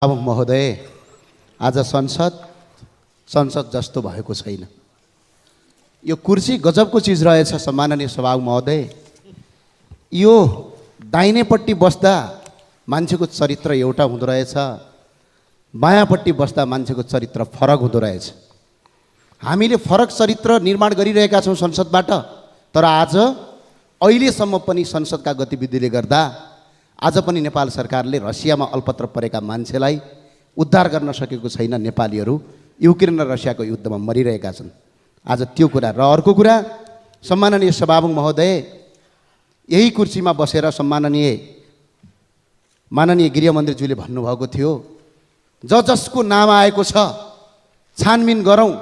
अब महोदय, आज संसद जस्तो भएको छैन। यो कुर्सी गजबको चिज रहेछ सम्माननीय सभामुख महोदय। यो दाहिनेपट्टि बस्दा मान्छेको चरित्र एउटा हुँदो रहेछ, बायाँपट्टि बस्दा मान्छेको चरित्र फरक हुँदो रहेछ। हामीले फरक चरित्र निर्माण गरिरहेका छौँ संसदबाट। तर आज अहिलेसम्म पनि संसदका गतिविधिले गर्दा आज पनि नेपाल सरकारले रसियामा अल्पत्र परेका मान्छेलाई उद्धार गर्न सकेको छैन। नेपालीहरू युक्रेन र रसियाको युद्धमा मरिरहेका छन्। आज त्यो कुरा र अर्को कुरा, सम्माननीय सभामुख महोदय, यही कुर्सीमा बसेर माननीय गृहमन्त्रीज्यूले भन्नुभएको थियो, जसको नाम आएको छ छानबिन गरौँ।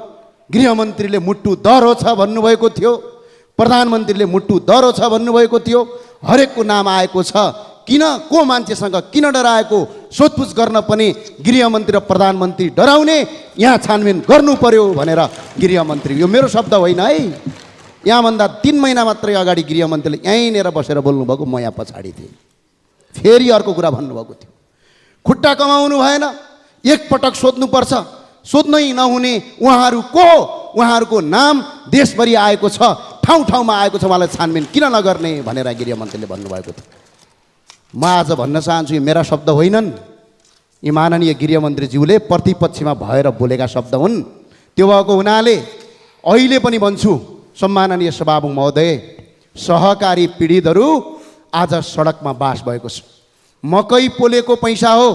गृहमन्त्रीले मुट्टु दह्रो छ भन्नुभएको थियो, प्रधानमन्त्रीले मुट्टु दह्रो छ भन्नुभएको थियो। हरेकको नाम आएको छ। किन, को मान्छेसँग किन डराएको सोधपुछ गर्न पनि गृहमन्त्री र प्रधानमन्त्री डराउने, यहाँ छानबिन गर्नु पर्यो भनेर गृहमन्त्री, यो मेरो शब्द होइन है, यहाँभन्दा 3 महिना मात्रै अगाडि गृहमन्त्रीले यहीँनिर बसेर बोल्नुभएको, म यहाँ पछाडि थिएँ। फेरि अर्को कुरा भन्नुभएको थियो, खुट्टा कमाउनु भएन, एकपटक सोध्नुपर्छ, सोध्नै नहुने उहाँहरू को, उहाँहरूको नाम देशभरि आएको छ, ठाउँ ठाउँमा आएको छ, उहाँलाई छानबिन किन नगर्ने भनेर गृहमन्त्रीले भन्नुभएको थियो। म आज भन्न चाहन्छु, यो मेरा शब्द होइनन्, यी माननीय गृहमन्त्रीज्यूले प्रतिपक्षमा भएर बोलेका शब्द हुन्। त्यो भएको हुनाले अहिले पनि भन्छु, सम्माननीय सभामुख महोदय, सहकारी पीडितहरू आज सडकमा बास भएको छ। मकै पोलेको पैसा हो,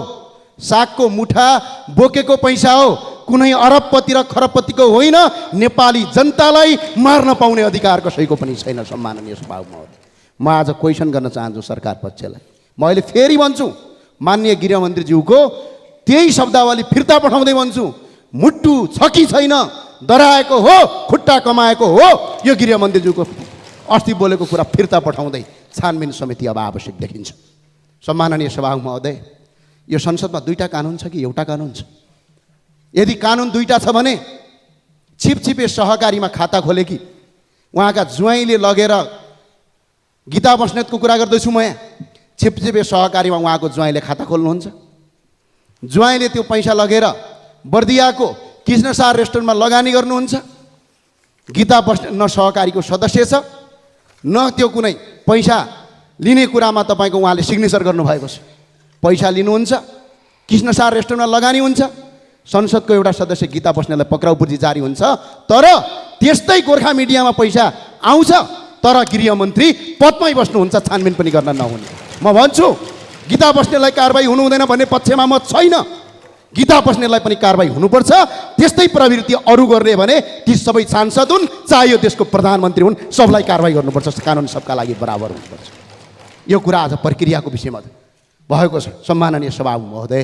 सागको मुठा बोकेको पैसा हो, कुनै अरबपति र खरबपतिको होइन। नेपाली जनतालाई मार्न पाउने अधिकार कसैको पनि छैन। सम्माननीय सभामुख महोदय, म आज क्वेसन गर्न चाहन्छु सरकार पक्षलाई। म अहिले फेरि भन्छु, माननीय गृहमन्त्रीज्यूको त्यही शब्दावली फिर्ता पठाउँदै भन्छु, मुट्टु छ कि छैन, डराएको हो, खुट्टा कमाएको हो, यो गृहमन्त्रीज्यूको अस्ति बोलेको कुरा फिर्ता पठाउँदै छानबिन समिति अब आवश्यक देखिन्छ। सम्माननीय सभामुख महोदय, यो संसदमा 2टा कानुन छ कि एउटा कानुन छ? यदि कानुन 2टा छ भने छिपछिपे सहकारीमा खाता खोले कि उहाँका ज्वाइँले लगेर, गीता बस्नेतको कुरा गर्दैछु म यहाँ, छिपछिपे सहकारीमा उहाँको ज्वाइँले खाता खोल्नुहुन्छ। ज्वाइँले त्यो पैसा लगेर बर्दियाको कृष्णसार रेस्टुरेन्टमा लगानी गर्नुहुन्छ। गीता बस्नेत न सहकारीको सदस्य छ, न त्यो कुनै पैसा लिने कुरामा तपाईँको उहाँले सिग्नेचर गर्नुभएको छ। पैसा लिनुहुन्छ, कृष्णसार रेस्टुरेन्टमा लगानी हुन्छ, संसदको एउटा सदस्य गीता बस्नेतलाई पक्राउ पूर्जी जारी हुन्छ। तर त्यस्तै गोर्खा मिडियामा पैसा आउँछ, तर गृहमन्त्री पदमै बस्नुहुन्छ, छानबिन पनि गर्न नहुने। म भन्छु, गीता बस्नेतलाई कारबाही हुनु हुँदैन भन्ने पक्षमा म छैन। गीता बस्नेतलाई पनि कारबाही हुनुपर्छ। त्यस्तै प्रवृत्ति अरू गर्ने भने ती सबै सांसद हुन्, चाहे यो देशको प्रधानमन्त्री हुन्, सबलाई कारबाही गर्नुपर्छ। कानुन सबका लागि बराबर हुनुपर्छ। यो कुरा आज प्रक्रियाको विषयमा भएको छ। सम्माननीय सभामुख महोदय,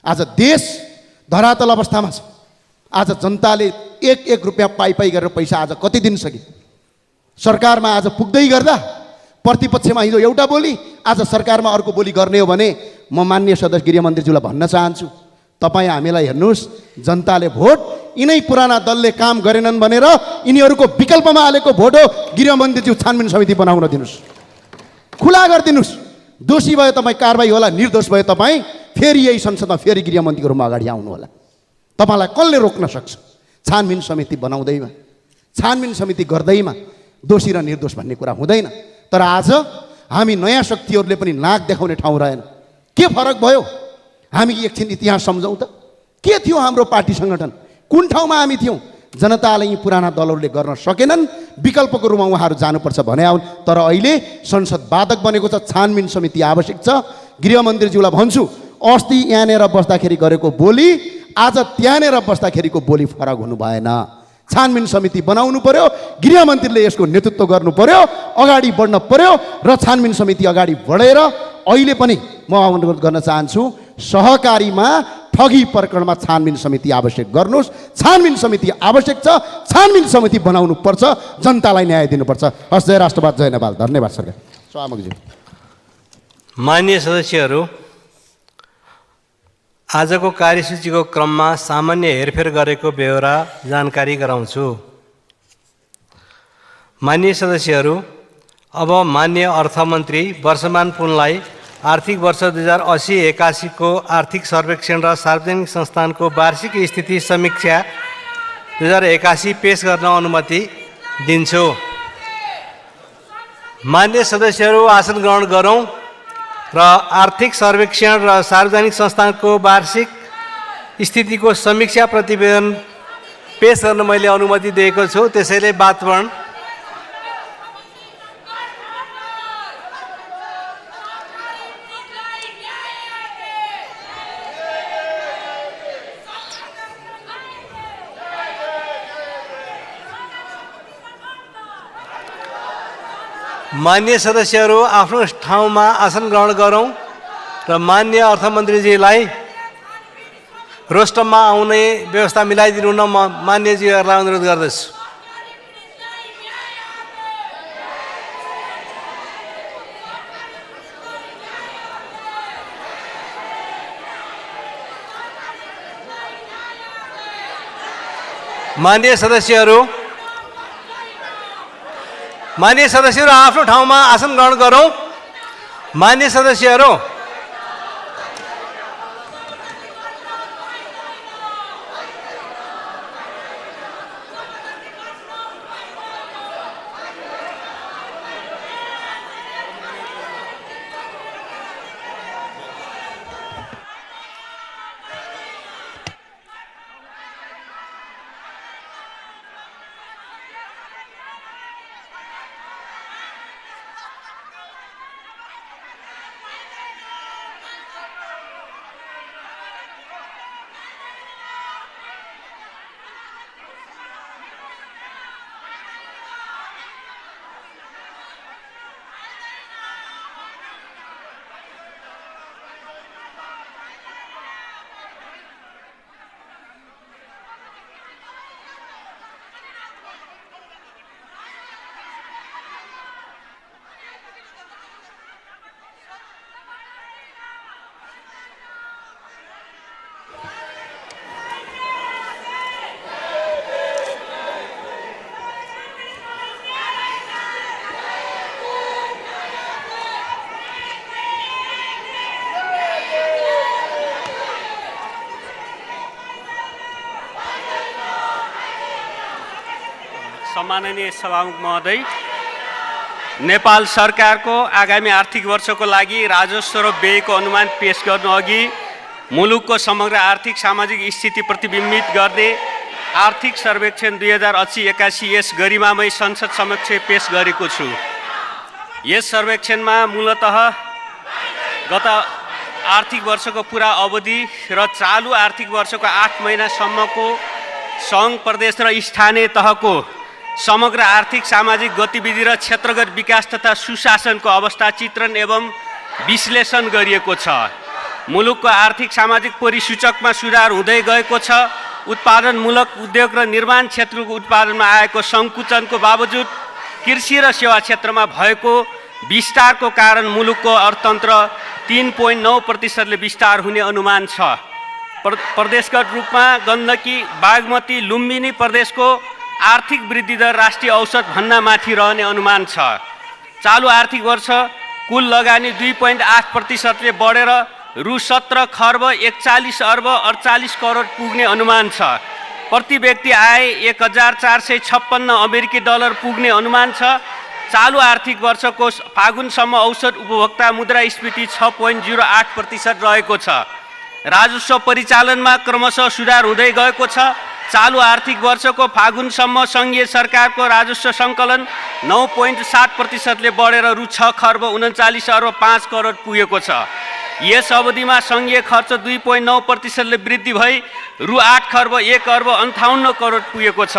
आज देश धरातल अवस्थामा छ। आज जनताले 1-1 रुपियाँ पाइ गरेर पैसा आज कति दिन सके सरकारमा आज पुग्दै गर्दा प्रतिपक्षमा हिजो एउटा बोली, आज सरकारमा अर्को बोली गर्ने हो भने म माननीय सदस्य गृहमन्त्रीज्यूलाई भन्न चाहन्छु, तपाईँ हामीलाई हेर्नुहोस्, जनताले भोट यिनै पुराना दलले काम गरेनन् भनेर यिनीहरूको विकल्पमा हालेको भोट हो। गृहमन्त्रीज्यू छानबिन समिति बनाउन दिनुहोस्, खुला गरिदिनुहोस्। दोषी भयो तपाईँ कारबाही होला, निर्दोष भयो तपाईँ फेरि यही संसदमा फेरि गृहमन्त्रीको रूपमा अगाडि आउनु होला। तपाईँलाई कसले रोक्न सक्छ? छानबिन समिति बनाउँदैमा, छानबिन समिति गर्दैमा दोषी र निर्दोष भन्ने कुरा हुँदैन। तर आज हामी नयाँ शक्तिहरूले पनि नाक देखाउने ठाउँ रहेन। के फरक भयो? हामी एकछिन इतिहास सम्झौँ त, के थियो हाम्रो पार्टी सङ्गठन, कुन ठाउँमा हामी थियौँ? जनताले यी पुराना दलहरूले गर्न सकेनन्, विकल्पको रूपमा उहाँहरू जानुपर्छ भने आउन्। तर अहिले संसद बाधक बनेको छ, छानबिन समिति आवश्यक छ। गृहमन्त्रीज्यूलाई भन्छु, अस्ति यहाँनिर बस्दाखेरि गरेको बोली आज त्यहाँनिर बस्दाखेरिको बोली फरक हुनु भएन। छानबिन समिति बनाउनु पर्यो, गृहमन्त्रीले यसको नेतृत्व गर्नु पर्यो, अगाडि बढ्न पर्यो र छानबिन समिति अगाडि बढेर अहिले पनि म अनुरोध गर्न चाहन्छु, सहकारीमा ठगी प्रकरणमा छानबिन समिति आवश्यक गर्नुहोस्। छानबिन समिति आवश्यक छ, छानबिन समिति बनाउनु पर्छ, जनतालाई न्याय दिनुपर्छ। हस्, जय राष्ट्रवाद, जय नेपाल। धन्यवाद सरकार। सभामुखज्यू। माननीय सदस्यहरू, आजको कार्यसूचीको क्रममा सामान्य हेरफेर गरेको बेहोरा जानकारी गराउँछु। माननीय सदस्यहरू, अब माननीय अर्थमन्त्री वर्षमान पुनलाई आर्थिक वर्ष 2080-81 को आर्थिक सर्वेक्षण र सार्वजनिक संस्थानको वार्षिक स्थिति समीक्षा 2081 पेश गर्न अनुमति दिन्छु। मान्य सदस्यहरू आसन ग्रहण गरौँ र आर्थिक सर्वेक्षण र सार्वजनिक संस्थानको वार्षिक स्थितिको समीक्षा प्रतिवेदन पेश गर्न मैले अनुमति दिएको छु। त्यसैले वातावरण मान्य सदस्यहरू आफ्नो ठाउँमा आसन ग्रहण गरौँ र मान्य अर्थमन्त्रीजीलाई रोस्टममा आउने व्यवस्था मिलाइदिनु न म मान्यजीहरूलाई अनुरोध गर्दछु। मान्य सदस्यहरू आफ्नो ठाउँमा आसन ग्रहण गरौँ। मान्य सदस्यहरू सम्माननीय सभामुख महोदय, नेपाल सरकारको आगामी आर्थिक वर्षको लागि राजस्व र व्ययको अनुमान पेश गर्नु अघि मुलुकको समग्र आर्थिक सामाजिक स्थिति प्रतिबिम्बित गर्ने आर्थिक सर्वेक्षण 2080-81 यस गरिमामय संसद समक्ष पेश गरेको छु। यस सर्वेक्षणमा मूलतः गत आर्थिक वर्षको पुरा अवधि र चालु आर्थिक वर्षको 8 महिनासम्मको सङ्घ प्रदेश र स्थानीय तहको समग्र आर्थिक सामाजिक गतिविधि र क्षेत्रगत विकास तथा सुशासनको अवस्था चित्रण एवं विश्लेषण गरिएको छ। मुलुकको आर्थिक सामाजिक परिसूचकमा सुधार हुँदै गएको छ। उत्पादनमूलक उद्योग र निर्माण क्षेत्रको उत्पादनमा आएको सङ्कुचनको बावजुद कृषि र सेवा क्षेत्रमा भएको विस्तारको कारण मुलुकको अर्थतन्त्र 3.9% विस्तार हुने अनुमान छ। प्रदेशगत रूपमा गण्डकी, बागमती, लुम्बिनी प्रदेशको आर्थिक वृद्धि दर राष्ट्रिय औसत भन्दा माथि रहने अनुमान छ। चालु आर्थिक वर्ष कुल लगानी 2.8%ले बढेर रु 17 खर्ब 41 अर्ब 48 करोड पुग्ने अनुमान छ। प्रति व्यक्ति आय 1456 अमेरिकी डलर पुग्ने अनुमान छ। चालु आर्थिक वर्षको फागुनसम्म औसत उपभोक्ता मुद्रास्फीति 6.08% रहेको छ। राजस्व परिचालनमा क्रमशः सुधार हुँदै गएको छ। चालु आर्थिक वर्षको फागुनसम्म सङ्घीय सरकारको राजस्व सङ्कलन 9.7%ले बढेर रु 6 खर्ब 39 अर्ब 5 करोड पुगेको छ। यस अवधिमा सङ्घीय खर्च 2.9%ले वृद्धि भई रु 8 खर्ब 1 अर्ब 58 करोड पुगेको छ।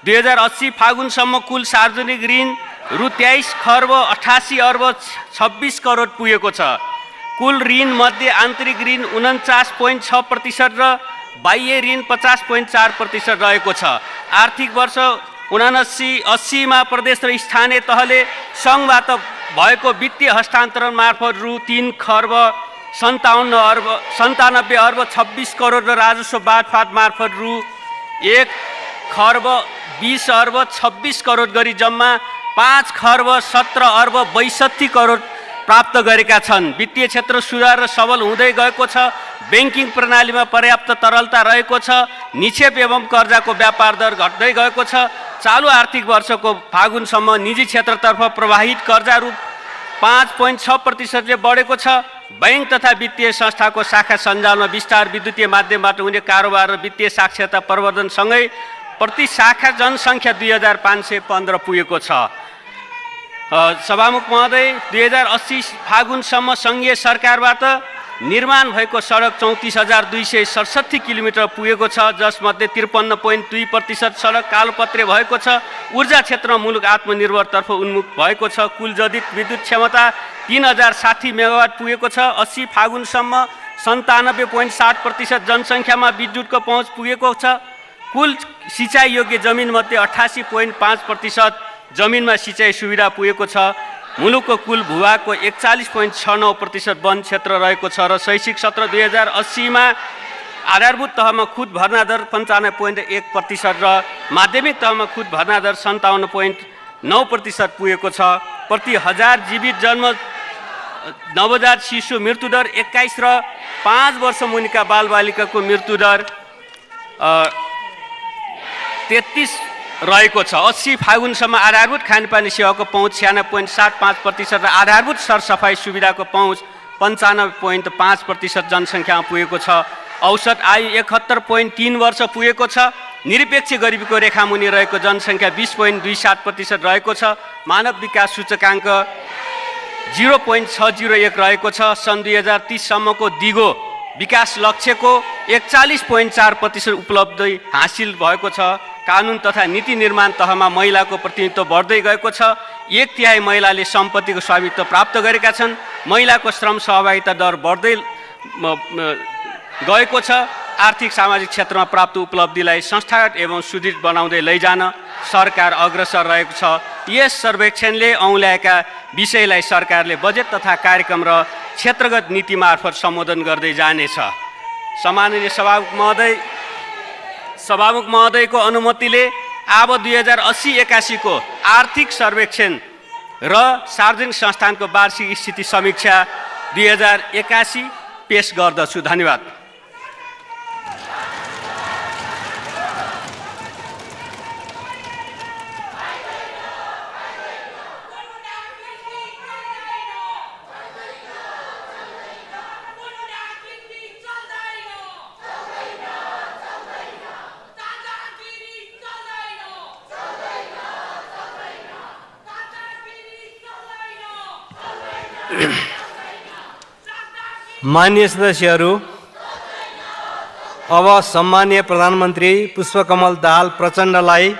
2080 फागुनसम्म कुल सार्वजनिक ऋण रु 23 खर्ब 88 अर्ब 26 करोड पुगेको छ। कुल ऋण मध्ये आन्तरिक ऋण 49.6% र बाह्य ऋण 50.4% रहेको छ। आर्थिक वर्ष 79-80 मा प्रदेश र स्थानीय तहले सङ्घबाट भएको वित्तीय हस्तान्तरण मार्फत रु 3 खर्ब 97 अर्ब 26 करोड र राजस्व बाँडफाँड मार्फत रु 1 खर्ब 20 अर्ब 26 करोड गरी जम्मा 5 खर्ब 17 अर्ब 62 करोड प्राप्त गरेका छन्। वित्तीय क्षेत्र सुधार र सबल हुँदै गएको छ। ब्याङ्किङ प्रणालीमा पर्याप्त तरलता रहेको छ। निक्षेप एवं कर्जाको व्यापार दर घट्दै गएको छ। चालु आर्थिक वर्षको फागुनसम्म निजी क्षेत्रतर्फ प्रवाहित कर्जा रु 5.6% बढेको छ। बैंक तथा वित्तीय संस्थाको शाखा सञ्जालमा विस्तार, विद्युतीय माध्यमबाट हुने कारोबार र वित्तीय साक्षरता प्रवर्धनसँगै प्रति शाखा जनसङ्ख्या 2515 पुगेको छ। सभामुख महोदय, 2080 फागुनसम्म सङ्घीय सरकारबाट निर्माण भएको सडक 34,267 किलोमिटर पुगेको छ, जसमध्ये 53.2% सडक कालोपत्रे भएको छ। ऊर्जा क्षेत्रमा मुलुक आत्मनिर्भरतर्फ उन्मुख भएको छ। कुल जडित विद्युत क्षमता 3060 मेगावाट पुगेको छ। 80 फागुनसम्म 97.7% जनसङ्ख्यामा विद्युतको पहुँच पुगेको छ। कुल सिँचाइ योग्य जमिनमध्ये 88.5% जमिनमा सिँचाइ सुविधा पुगेको छ। मुलुकको कुल भूभागको 41.69% वन क्षेत्र रहेको छ र शैक्षिक सत्र 2080 मा आधारभूत तहमा खुद भर्ना दर 95.1% र माध्यमिक तहमा खुद भर्ना दर 57.9% पुगेको छ। प्रति 1000 जीवित जन्म नवजात शिशु मृत्युदर 21 र 5 वर्ष मुनिका बालबालिकाको मृत्युदर 33 रहेको छ। 80 फागुनसम्म आधारभूत खानेपानी सेवाको पहुँच 96.75% र आधारभूत सरसफाइ सुविधाको पहुँच 95.5% जनसङ्ख्यामा पुगेको छ। औसत आयु 71.3 वर्ष पुगेको छ। निरपेक्ष गरिबीको रेखामुनि रहेको जनसङ्ख्या 20.27% रहेको छ। मानव विकास सूचकाङ्क 0.601 रहेको छ। सन् 2030 सम्मको दिगो विकास लक्ष्यको 41.4% उपलब्धि हासिल भएको छ। कानुन तथा नीति निर्माण तहमा महिलाको प्रतिनिधित्व बढ्दै गएको छ। 1/3 महिलाले सम्पत्तिको स्वामित्व प्राप्त गरेका छन्। महिलाको श्रम सहभागिता दर बढ्दै गएको छ। आर्थिक सामाजिक क्षेत्रमा प्राप्त उपलब्धिलाई संस्थागत एवं सुदृढ बनाउँदै लैजान सरकार अग्रसर रहेको छ। यस सर्वेक्षणले औँल्याएका विषयलाई सरकारले बजेट तथा कार्यक्रम र क्षेत्रगत नीति मार्फत सम्बोधन गर्दै जानेछ। सम्माननीय सभामुख महोदयको अनुमतिले अब 2080-81 को आर्थिक सर्वेक्षण र सार्वजनिक संस्थानको वार्षिक स्थिति समीक्षा 2081 पेश गर्दछु। धन्यवाद। माननीय सदस्यहरू, अब सम्मानीय प्रधानमन्त्री पुष्पकमल दाहाल प्रचण्डलाई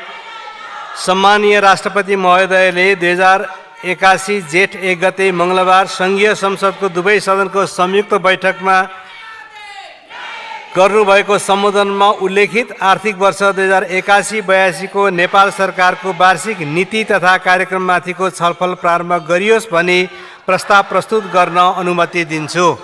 सम्मानीय राष्ट्रपति महोदयले 2081 जेठ 1 गते मङ्गलबार सङ्घीय संसदको दुवै सदनको संयुक्त बैठकमा गर्नुभएको सम्बोधनमा उल्लेखित आर्थिक वर्ष 2081-82 को नेपाल सरकारको वार्षिक नीति तथा कार्यक्रममाथिको छलफल प्रारम्भ गरियोस् भनी प्रस्ताव प्रस्तुत गर्न अनुमति दिन्छु।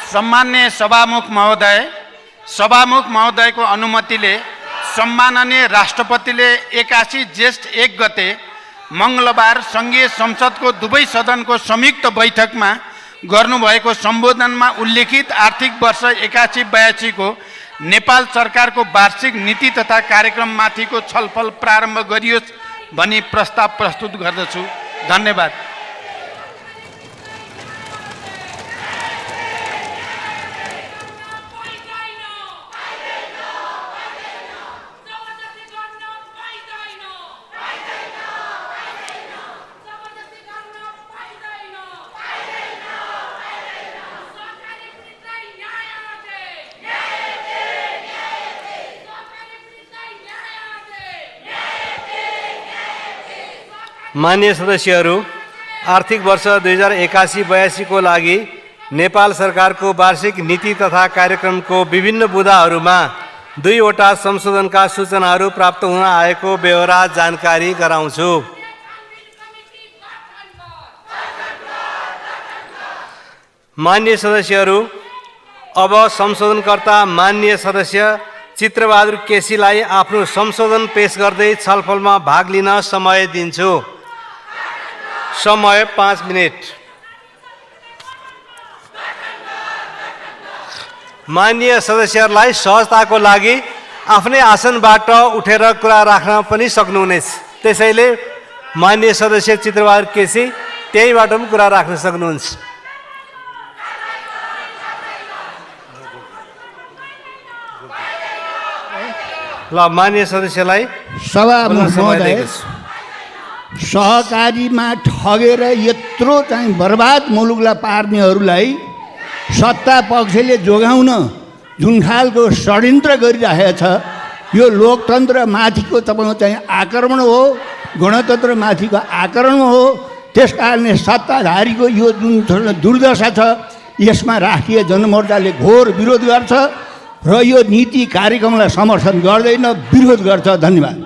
सम्माननीय सभामुख महोदयको अनुमतिले सम्माननीय राष्ट्रपतिले 81 जेठ 1 गते मङ्गलबार सङ्घीय संसदको दुवै सदनको संयुक्त बैठकमा गर्नुभएको सम्बोधनमा उल्लेखित आर्थिक वर्ष 81-82 को नेपाल सरकारको वार्षिक नीति तथा कार्यक्रममाथिको छलफल प्रारम्भ गरियोस् भनी प्रस्ताव प्रस्तुत गर्दछु। धन्यवाद। मान्य सदस्यहरू, आर्थिक वर्ष 2081-82 को लागि नेपाल सरकारको वार्षिक नीति तथा कार्यक्रमको विभिन्न बुँदाहरूमा 2 वटा संशोधनका सूचनाहरू प्राप्त हुन आएको बेहोरा जानकारी गराउँछु। मान्य सदस्यहरू, अब संशोधनकर्ता मान्य सदस्य चित्रबहादुर केसीलाई आफ्नो संशोधन पेश गर्दै छलफलमा भाग लिन समय दिन्छु। समय 5 मिनेट। मान्य सदस्यहरूलाई सहजताको लागि आफ्नै आसनबाट उठेर कुरा राख्न पनि सक्नुहुनेछ। त्यसैले मान्य सदस्य चित्रबहादुर केसी त्यहीबाट पनि कुरा राख्न सक्नुहुन्छ। ल मान्य सदस्यलाई सभामुख महोदय, सहकारीमा ठगेर यत्रो चाहिँ बर्बाद मुलुकलाई पार्नेहरूलाई सत्ता पक्षले जोगाउन जुन खालको षड्यन्त्र गरिरहेको छ, यो लोकतन्त्रमाथिको तपाईँको चाहिँ आक्रमण हो, गणतन्त्रमाथिको आक्रमण हो। त्यस कारणले सत्ताधारीको यो जुन दुर्दशा छ, यसमा राष्ट्रिय जनमोर्चाले घोर विरोध गर्छ र यो नीति कार्यक्रमलाई समर्थन गर्दैन, विरोध गर्छ। धन्यवाद।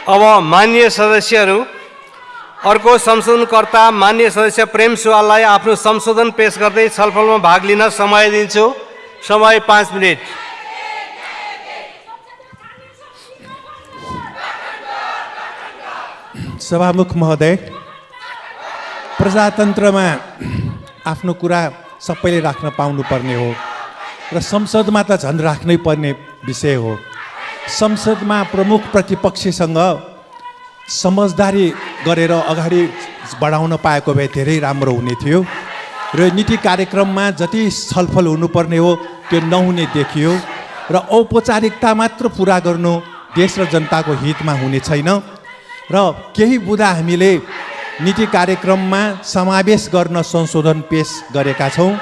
अब मान्य सदस्यहरू, अर्को संशोधनकर्ता मान्य सदस्य प्रेम सुवाललाई आफ्नो संशोधन पेश गर्दै छलफलमा भाग लिन समय दिन्छु। समय 5 मिनेट। सभामुख महोदय, प्रजातन्त्रमा आफ्नो कुरा सबैले राख्न पाउनुपर्ने हो र संसदमा त झन् राख्नै पर्ने विषय हो। संसदमा प्रमुख प्रतिपक्षीसँग समझदारी गरेर अगाडि बढाउन पाएको भए धेरै राम्रो हुने थियो र नीति कार्यक्रममा जति छलफल हुनुपर्ने हो त्यो नहुने देखियो र औपचारिकता मात्र पुरा गर्नु देश र जनताको हितमा हुने छैन र केही बुँदा हामीले नीति कार्यक्रममा समावेश गर्न संशोधन पेश गरेका छौँ।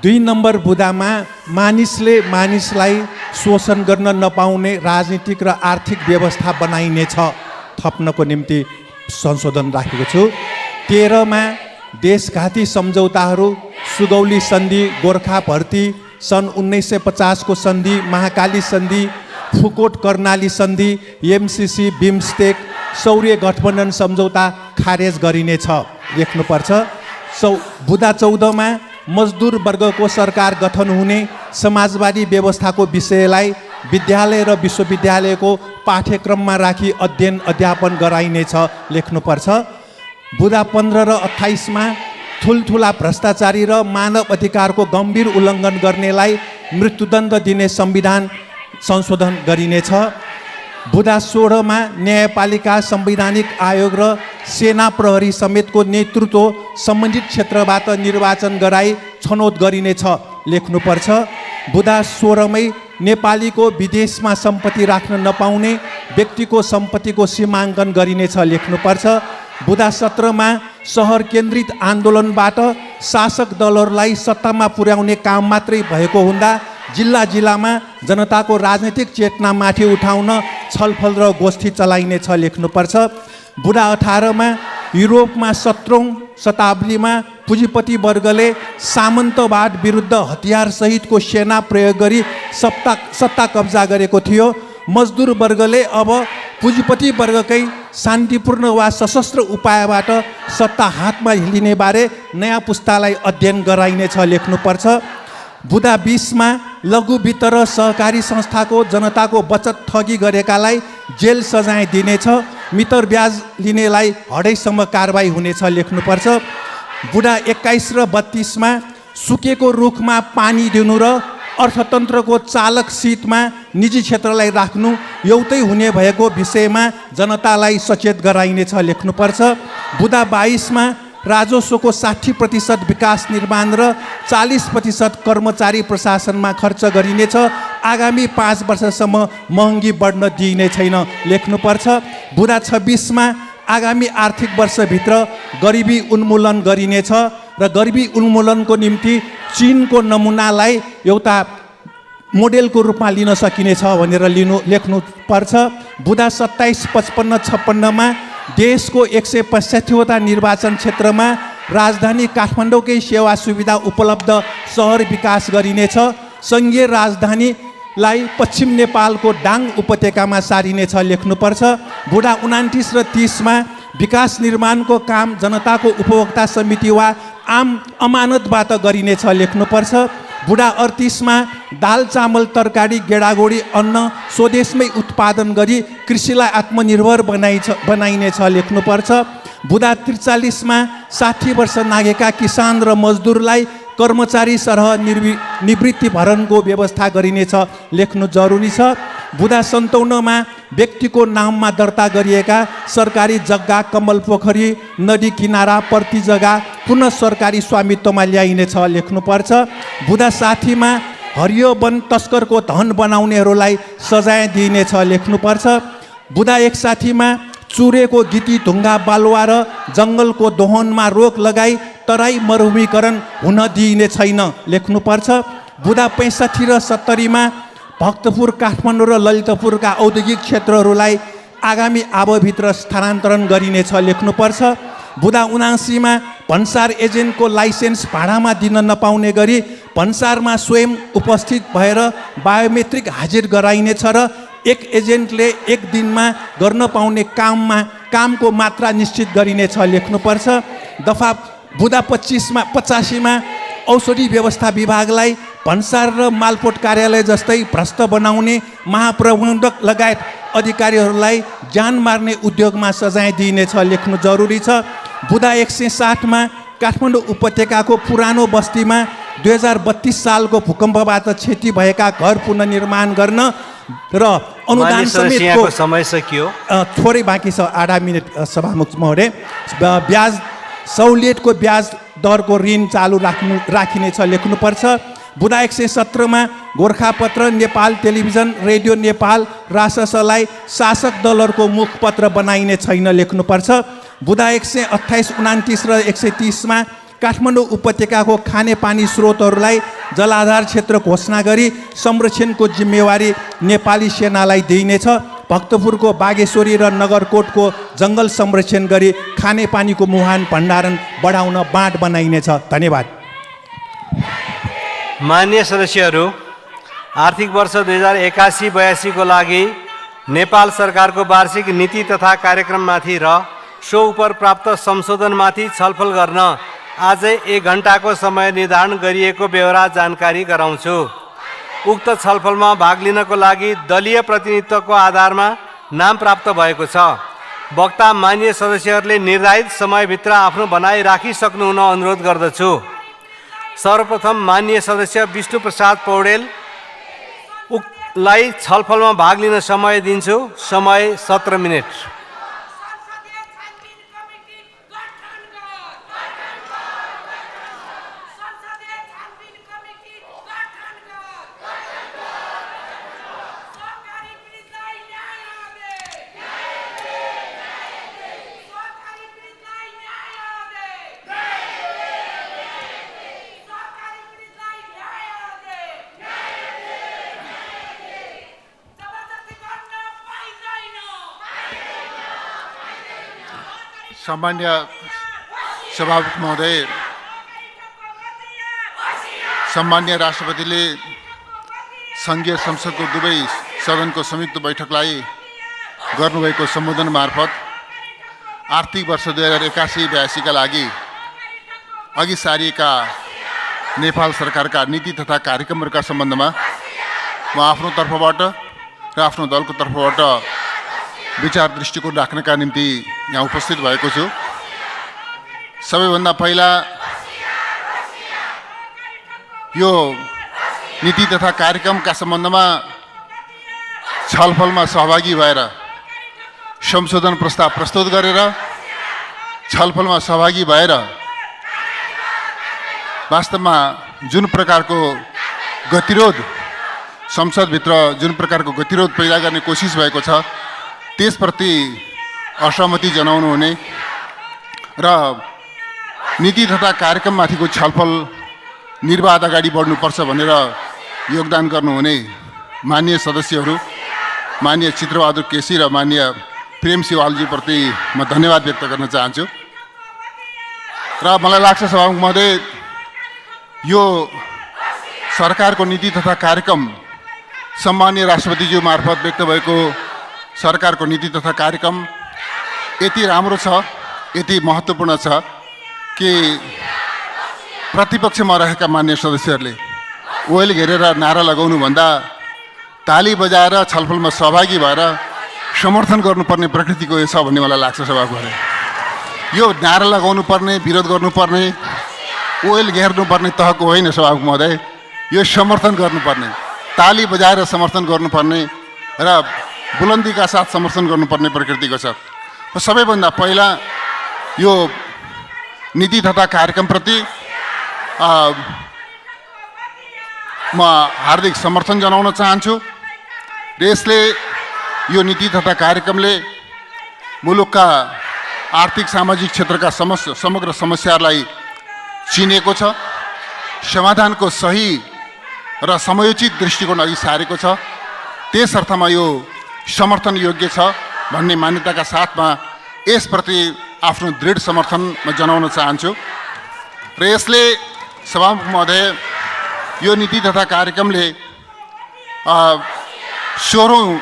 2 नम्बर बुँदामा मानिसलाई शोषण गर्न नपाउने राजनीतिक र आर्थिक व्यवस्था बनाइनेछ थप्नको निम्ति संशोधन राखेको छु। 13 मा देशघाती सम्झौताहरू, सुगौली सन्धि, गोर्खा भर्ती, सन् 1950 को सन्धि, महाकाली सन्धि, फुकोट कर्णाली सन्धि, एमसिसी, बिमस्टेक, सौर्य गठबन्धन सम्झौता खारेज गरिनेछ लेख्नुपर्छ। बुँदा 14 मा मजदुर वर्गको सरकार गठन हुने समाजवादी व्यवस्थाको विषयलाई विद्यालय र विश्वविद्यालयको पाठ्यक्रममा राखी अध्ययन अध्यापन गराइनेछ लेख्नुपर्छ। बुँदा 15 र 28 मा ठुल्ठुला भ्रष्टाचारी र मानव अधिकारको गम्भीर उल्लङ्घन गर्नेलाई मृत्युदण्ड दिने संविधान संशोधन गरिनेछ। बुँदा 16 मा न्यायपालिका, संवैधानिक आयोग र सेना प्रहरी समेतको नेतृत्व सम्बन्धित क्षेत्रबाट निर्वाचन गराई छनौट गरिनेछ लेख्नुपर्छ। बुँदा 16 मै नेपालीको विदेशमा सम्पत्ति राख्न नपाउने व्यक्तिको सम्पत्तिको सीमाङ्कन गरिनेछ लेख्नुपर्छ। बुँदा 17 मा सहर केन्द्रित आन्दोलनबाट शासक दलहरूलाई सत्तामा पुर्याउने काम मात्रै भएको हुँदा जिल्लामा जनताको राजनीतिक चेतनामाथि उठाउन छलफल र गोष्ठी चलाइनेछ लेख्नुपर्छ। बुँदा 18 मा युरोपमा 17औं शताब्दीमा पुँजीपति वर्गले सामन्तवाद विरुद्ध हतियार सहितको सेना प्रयोग गरी सत्ता कब्जा गरेको थियो। मजदुर वर्गले अब पुँजीपति वर्गकै शान्तिपूर्ण वा सशस्त्र उपायबाट सत्ता हातमा लिने बारे नयाँ पुस्तालाई अध्ययन गराइनेछ लेख्नुपर्छ। बुँदा 20 मा लघु वित्त र सहकारी संस्थाको जनताको बचत ठगी गरेकालाई जेल सजाय दिनेछ, मितर ब्याज लिनेलाई हडेसम्म कारबाही हुनेछ लेख्नुपर्छ। बुँदा 21 र 32 मा सुकेको रुखमा पानी दिनु र अर्थतन्त्रको चालक सिटमा निजी क्षेत्रलाई राख्नु एउटै हुने भएको विषयमा जनतालाई सचेत गराइनेछ लेख्नुपर्छ। बुँदा 22 मा राजस्वको 60% विकास निर्माण र 40% कर्मचारी प्रशासनमा खर्च गरिनेछ, आगामी 5 वर्षसम्म महँगी बढ्न दिइने छैन लेख्नुपर्छ। बुँदा 26 मा आगामी आर्थिक वर्षभित्र गरिबी उन्मूलन गरिनेछ र गरिबी उन्मूलनको निम्ति चीनको नमुनालाई एउटा मोडेलको रूपमा लिन सकिनेछ भनेर लेख्नुपर्छ। बुधा 27, 55, 56मा देशको 165वटा निर्वाचन क्षेत्रमा राजधानी काठमाडौँकै सेवा सुविधा उपलब्ध सहर विकास गरिनेछ। सङ्घीय राजधानीलाई पश्चिम नेपालको डाङ उपत्यकामा सारिनेछ लेख्नुपर्छ। बुढा 29 र 30मा विकास निर्माणको काम जनताको उपभोक्ता समिति वा आम अमानतबाट गरिनेछ लेख्नुपर्छ। बुढा 38मा दाल चामल तरकारी गेडागोडी अन्न स्वदेशमै उत्पादन गरी कृषिलाई आत्मनिर्भर बनाइनेछ लेख्नुपर्छ। बुढा 43मा 60 वर्ष नागेका किसान र मजदुरलाई कर्मचारी सरह निवृत्ति भरणको व्यवस्था गरिनेछ लेख्नु जरुरी छ। बुढा 57मा व्यक्तिको नाममा दर्ता गरिएका सरकारी जग्गा कमल पोखरी नदी किनारा प्रति जग्गा पुनः सरकारी स्वामित्वमा ल्याइनेछ लेख्नुपर्छ। बुढा 60मा हरियो वन तस्करको धन बनाउनेहरूलाई सजाय दिइनेछ लेख्नुपर्छ। बुढा 61मा चुरेको गिटी ढुङ्गा बालुवा र जङ्गलको दोहनमा रोक लगाई तराई मरुभूमिकरण हुन दिइने छैन लेख्नुपर्छ। बुढा 65 र 70मा भक्तपुर काठमाडौँ र ललितपुरका औद्योगिक क्षेत्रहरूलाई आगामी आवभित्र स्थानान्तरण गरिनेछ लेख्नुपर्छ। बुढा 79मा भन्सार एजेन्टको लाइसेन्स भाडामा दिन नपाउने गरी भन्सारमा स्वयं उपस्थित भएर बायोमेट्रिक हाजिर गराइनेछ र एक एजेन्टले एक दिनमा गर्न पाउने कामको मात्रा निश्चित गरिनेछ लेख्नुपर्छ। दफा बुढा 85मा औषधि व्यवस्था विभागलाई भन्सार र मालपोत कार्यालय जस्तै भ्रष्ट बनाउने महाप्रबन्धक लगायत अधिकारीहरूलाई जान मार्ने उद्योगमा सजाय दिइनेछ लेख्नु जरुरी छ। बुढा 160मा काठमाडौँ उपत्यकाको पुरानो बस्तीमा 2032 सालको भूकम्पबाट क्षति भएका घर पुनर्निर्माण गर्न र अनुदान समेतको समय सकियो, थोरै बाँकी छ, आधा मिनट सभामुख महोदय। ब्याज सहुलियतको ब्याज दरको ऋण चालु राखिनेछ लेख्नुपर्छ। बुढा 117मा गोर्खापत्र नेपाल टेलिभिजन रेडियो नेपाल राससलाई शासक दलहरूको मुखपत्र बनाइने छैन लेख्नुपर्छ। बुढा 128, 29 र 130मा काठमाडौँ उपत्यकाको खानेपानी स्रोतहरूलाई जलाधार क्षेत्र घोषणा गरी संरक्षणको जिम्मेवारी नेपाली सेनालाई दिइनेछ। भक्तपुरको बागेश्वरी र नगरकोटको जङ्गल संरक्षण गरी खानेपानीको मुहान भण्डारण बढाउन बाँड बनाइनेछ। धन्यवाद। मान्य सदस्यहरू, आर्थिक वर्ष 2081-82 को लागि नेपाल सरकारको वार्षिक नीति तथा कार्यक्रममाथि र सो उपर प्राप्त संशोधनमाथि छलफल गर्न आजै 1 घण्टाको समय निर्धारण गरिएको बेहोरा जानकारी गराउँछु। उक्त छलफलमा भाग लिनको लागि दलीय प्रतिनिधित्वको आधारमा नाम प्राप्त भएको छ। वक्ता मान्य सदस्यहरूले निर्धारित समयभित्र आफ्नो भनाइ राखिसक्नु हुन अनुरोध गर्दछु। सर्वप्रथम मान्य सदस्य विष्णु प्रसाद पौडेल लाई छलफलमा भाग लिन समय दिन्छु। समय 17 मिनट। सामान्य सभामुख महोदय, सम्मान्य राष्ट्रपतिले सङ्घीय संसदको दुवै सदनको संयुक्त बैठकलाई गर्नुभएको सम्बोधन मार्फत आर्थिक वर्ष 2081-82 का लागि अघि सारिएका नेपाल सरकारका नीति तथा कार्यक्रमहरूका सम्बन्धमा म आफ्नो तर्फबाट र आफ्नो दलको तर्फबाट विचार दृष्टिकोण राख्नका निम्ति यहाँ उपस्थित भएको छु। सबैभन्दा पहिला यो नीति तथा कार्यक्रमका सम्बन्धमा छलफलमा सहभागी भएर संशोधन प्रस्ताव प्रस्तुत गरेर छलफलमा सहभागी भएर वास्तवमा जुन प्रकारको गतिरोध संसदभित्र जुन प्रकारको गतिरोध पैदा गर्ने कोसिस भएको छ त्यसप्रति असहमति जनाउनु हुने र नीति तथा कार्यक्रममाथिको छलफल निर्वाध अगाडि बढ्नुपर्छ भनेर योगदान गर्नुहुने माननीय सदस्यहरू, माननीय चित्रबहादुर केसी र माननीय प्रेम सिवालजीप्रति म धन्यवाद व्यक्त गर्न चाहन्छु। र मलाई लाग्छ सभामुख महोदय, यो सरकारको नीति तथा कार्यक्रम, सम्माननीय राष्ट्रपतिज्यू मार्फत व्यक्त भएको सरकारको नीति तथा कार्यक्रम यति राम्रो छ, यति महत्त्वपूर्ण छ कि प्रतिपक्षमा रहेका मान्य सदस्यहरूले ओयल घेरेर नारा लगाउनुभन्दा ताली बजाएर छलफलमा सहभागी भएर समर्थन गर्नुपर्ने प्रकृतिको यो छ भन्ने मलाई लाग्छ सभाको। यो नारा लगाउनु पर्ने, विरोध गर्नुपर्ने, ओयल घेर्नुपर्ने तहको होइन सभामुख महोदय, यो समर्थन गर्नुपर्ने, ताली बजाएर समर्थन गर्नुपर्ने र बुलन्दीका साथ समर्थन गर्नुपर्ने प्रकृतिको छ। सबैभन्दा पहिला यो नीति तथा कार्यक्रमप्रति म हार्दिक समर्थन जनाउन चाहन्छु र यसले यो नीति तथा कार्यक्रमले मुलुकका आर्थिक सामाजिक क्षेत्रका समग्र समस्याहरूलाई चिनेको छ, समाधानको सही र समयोचित दृष्टिकोण अघि सारेको छ। त्यस अर्थमा यो समर्थन योग्य छ भन्ने मान्यताका साथमा यसप्रति आफ्नो दृढ समर्थन म जनाउन चाहन्छु र यसले सभामुख महोदय, यो नीति तथा कार्यक्रमले 16औं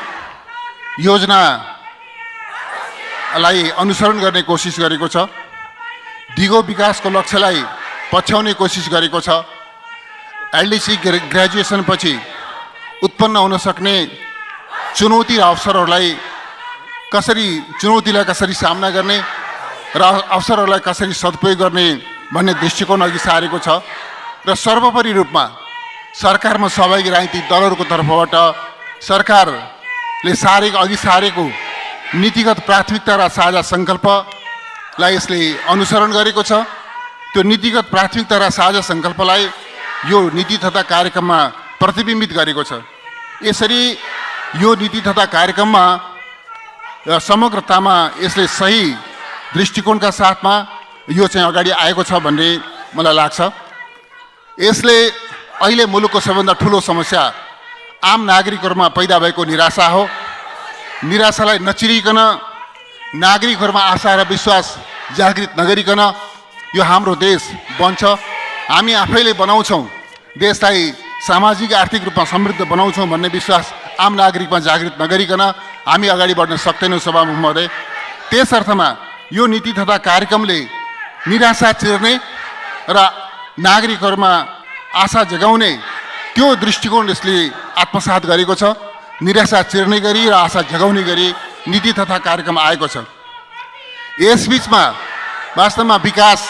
योजनालाई अनुसरण गर्ने कोसिस गरेको छ, दिगो विकासको लक्ष्यलाई पछ्याउने कोसिस गरेको छ। एलडिसी ग्रेजुएसन पछि उत्पन्न हुन सक्ने चुनौती र अवसरहरूलाई कसरी सामना गर्ने र अवसरहरूलाई कसरी सदुपयोग गर्ने भन्ने दृष्टिकोण अघि सारेको छ र सर्वोपरि रूपमा सरकारमा सहभागी राजनीतिक दलहरूको तर्फबाट सरकारले अघि सारेको नीतिगत प्राथमिकता र साझा सङ्कल्पलाई यसले अनुसरण गरेको छ। त्यो नीतिगत प्राथमिकता र साझा सङ्कल्पलाई यो नीति तथा कार्यक्रममा प्रतिबिम्बित गरेको छ। यसरी यो नीति तथा कार्यक्रममा समग्रतामा यसले सही दृष्टिकोणका साथमा यो चाहिँ अगाडि आएको छ भन्ने मलाई लाग्छ। यसले अहिले मुलुकको सबैभन्दा ठुलो समस्या आम नागरिकहरूमा पैदा भएको निराशा हो। निराशालाई नचिरिकन, नागरिकहरूमा आशा र विश्वास जागृत नगरिकन यो हाम्रो देश बन्छ, हामी आफैले बनाउँछौँ, देशलाई सामाजिक आर्थिक रूपमा समृद्ध बनाउँछौँ भन्ने विश्वास आम नागरिकमा जागृत नगरिकन हामी अगाडि बढ्न सक्दैनौँ सभामुख महोदय। त्यस अर्थमा यो नीति तथा कार्यक्रमले निराशा चिर्ने र नागरिकहरूमा आशा जगाउने त्यो दृष्टिकोण यसले आत्मसात गरेको छ। निराशा चिर्ने गरी र आशा जगाउने गरी नीति तथा कार्यक्रम आएको छ। यसबीचमा वास्तवमा विकास,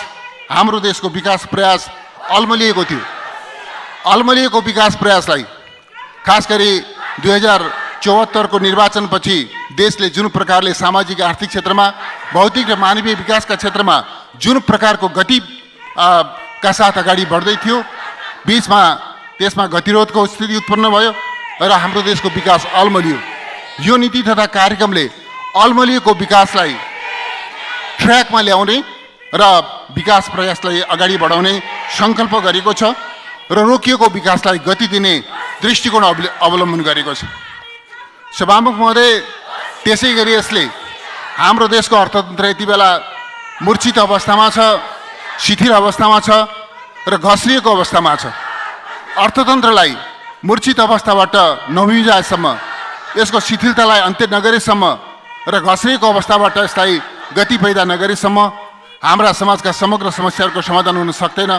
हाम्रो देशको विकास प्रयास अल्मलिएको थियो। अल्मलिएको विकास प्रयासलाई खास गरी 2074 को निर्वाचनपछि देशले जुन प्रकारले सामाजिक आर्थिक क्षेत्रमा, भौतिक र मानवीय विकासका क्षेत्रमा जुन प्रकारको गति का साथ अगाडि बढ्दै थियो, बीचमा त्यसमा गतिरोधको स्थिति उत्पन्न भयो र हाम्रो देशको विकास अल्मलियो। यो नीति तथा कार्यक्रमले अल्मलिएको विकासलाई ट्र्याकमा ल्याउने र विकास प्रयासलाई अगाडि बढाउने सङ्कल्प गरेको छ र रोकिएको विकासलाई गति दिने दृष्टिकोण अवलम्बन गरेको छ। सभामुख महोदय, त्यसै गरी यसले हाम्रो देशको अर्थतन्त्र यति बेला मूर्छित अवस्थामा छ, शिथिल अवस्थामा छ र घस्रिएको अवस्थामा छ। अर्थतन्त्रलाई मूर्छित अवस्थाबाट नभिजाएसम्म, यसको शिथिलतालाई अन्त्य नगरेसम्म र घस्रिएको अवस्थाबाट यसलाई गति पैदा नगरेसम्म हाम्रा समाजका समग्र समस्याहरूको समाधान हुन सक्दैन।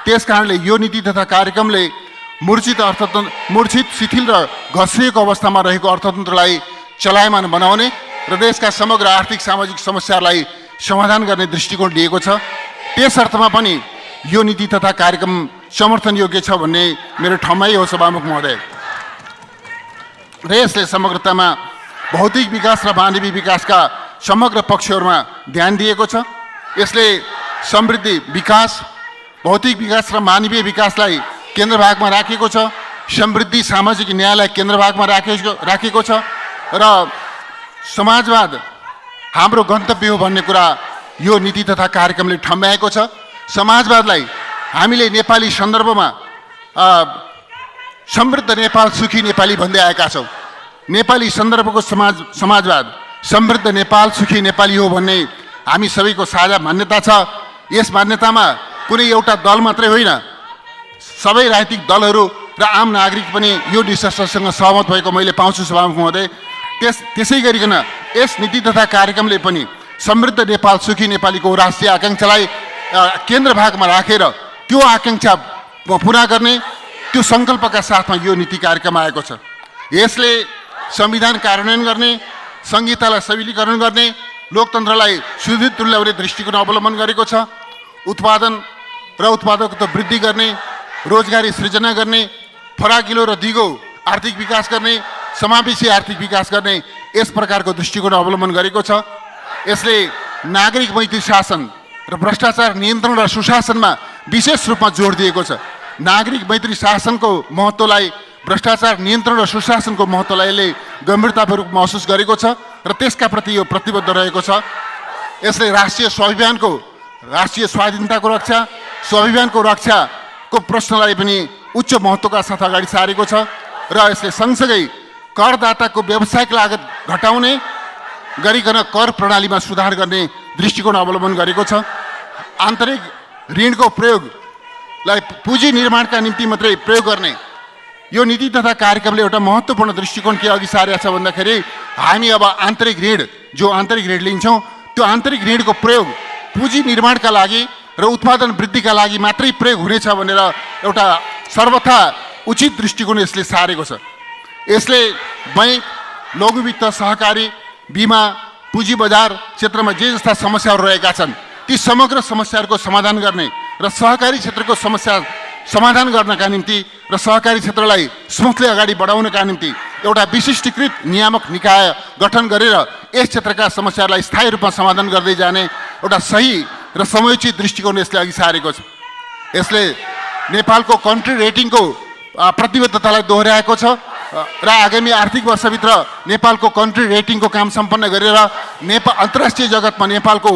त्यस कारणले यो नीति तथा कार्यक्रमले मूर्छित, शिथिल र घस्रिएको अवस्थामा रहेको अर्थतन्त्रलाई चलायमान बनाउने र देशका समग्र आर्थिक सामाजिक समस्याहरूलाई समाधान गर्ने दृष्टिकोण लिएको छ। त्यस अर्थमा पनि यो नीति तथा कार्यक्रम समर्थन योग्य छ भन्ने मेरो ठम्माइ हो सभामुख महोदय। र यसले समग्रतामा भौतिक विकास र मानवीय विकासका समग्र पक्षहरूमा ध्यान दिएको छ। यसले समृद्धि, विकास, भौतिक विकास र मानवीय विकासलाई केन्द्रभागमा राखेको छ। समृद्धि, सामाजिक न्यायलाई केन्द्रभागमा राखेको छ र समाजवाद हाम्रो गन्तव्य हो भन्ने कुरा यो नीति तथा कार्यक्रमले ठम्ब्याएको छ। समाजवादलाई हामीले नेपाली सन्दर्भमा समृद्ध नेपाल सुखी नेपाली भन्दै आएका छौँ। नेपाली सन्दर्भको समाजवाद समृद्ध नेपाल सुखी नेपाली हो भन्ने हामी सबैको साझा मान्यता छ। यस मान्यतामा कुनै एउटा दल मात्रै होइन, सबै राजनीतिक दलहरू र आम नागरिक पनि यो निष्कर्षसँग सहमत भएको मैले पाउँछु सभामुख महोदय। त्यसै गरिकन यस नीति तथा कार्यक्रमले पनि समृद्ध नेपाल सुखी नेपालीको राष्ट्रिय आकाङ्क्षालाई केन्द्र भागमा राखेर त्यो आकाङ्क्षा पुरा गर्ने त्यो सङ्कल्पका साथमा यो नीति कार्यक्रम आएको छ। यसले संविधान कार्यान्वयन गर्ने, संहितालाई सबलीकरण गर्ने, लोकतन्त्रलाई सुदृढ तुल्याउने दृष्टिकोण अवलम्बन गरेको छ। उत्पादन र उत्पादकता वृद्धि गर्ने, रोजगारी सृजना गर्ने, फराकिलो र दिगो आर्थिक विकास गर्ने, समावेशी आर्थिक विकास गर्ने यस प्रकारको दृष्टिकोण अवलम्बन गरेको छ। यसले नागरिक मैत्री शासन र भ्रष्टाचार नियन्त्रण र सुशासनमा विशेष रूपमा जोड दिएको छ। नागरिक मैत्री शासनको महत्त्वलाई, भ्रष्टाचार नियन्त्रण र सुशासनको महत्त्वलाई यसले गम्भीरतापूर्वक महसुस गरेको छ र त्यसका प्रति यो प्रतिबद्ध रहेको छ। यसले राष्ट्रिय स्वाभिमानको, राष्ट्रिय स्वाधीनताको रक्षा, स्वाभिमानको रक्षाको प्रश्नलाई पनि उच्च महत्त्वका साथ अगाडि सारेको छ र यसले सँगसँगै करदाताको व्यावसायिक लागत घटाउने गरिकन कर प्रणालीमा सुधार गर्ने दृष्टिकोण अवलम्बन गरेको छ। आन्तरिक ऋणको प्रयोगलाई पुँजी निर्माणका निम्ति मात्रै प्रयोग गर्ने यो नीति तथा कार्यक्रमले एउटा महत्त्वपूर्ण दृष्टिकोण के अघि सारेको छ भन्दाखेरि हामी अब आन्तरिक ऋण जो आन्तरिक ऋण लिन्छौँ त्यो आन्तरिक ऋणको प्रयोग पुँजी निर्माणका लागि र उत्पादन वृद्धिका लागि मात्रै प्रयोग हुनेछ भनेर एउटा सर्वथा उचित दृष्टिकोण यसले सारेको छ। यसले बैंक, लघु वित्त, सहकारी, बिमा, पुँजी बजार क्षेत्रमा जे जस्ता समस्याहरू रहेका छन् ती समग्र समस्याहरूको समाधान गर्ने र सहकारी क्षेत्रको समस्या समाधान गर्नका निम्ति र सहकारी क्षेत्रलाई स्मुथली अगाडि बढाउनका निम्ति एउटा विशिष्टीकृत नियामक निकाय गठन गरेर यस क्षेत्रका समस्याहरूलाई स्थायी रूपमा समाधान गर्दै जाने एउटा सही र समयोचित दृष्टिकोण यसले अघि सारेको छ। यसले नेपालको कन्ट्री रेटिङको प्रतिबद्धतालाई दोहोऱ्याएको छ र आगामी आर्थिक वर्षभित्र नेपालको कन्ट्री रेटिङको काम सम्पन्न गरेर अन्तर्राष्ट्रिय जगतमा नेपालको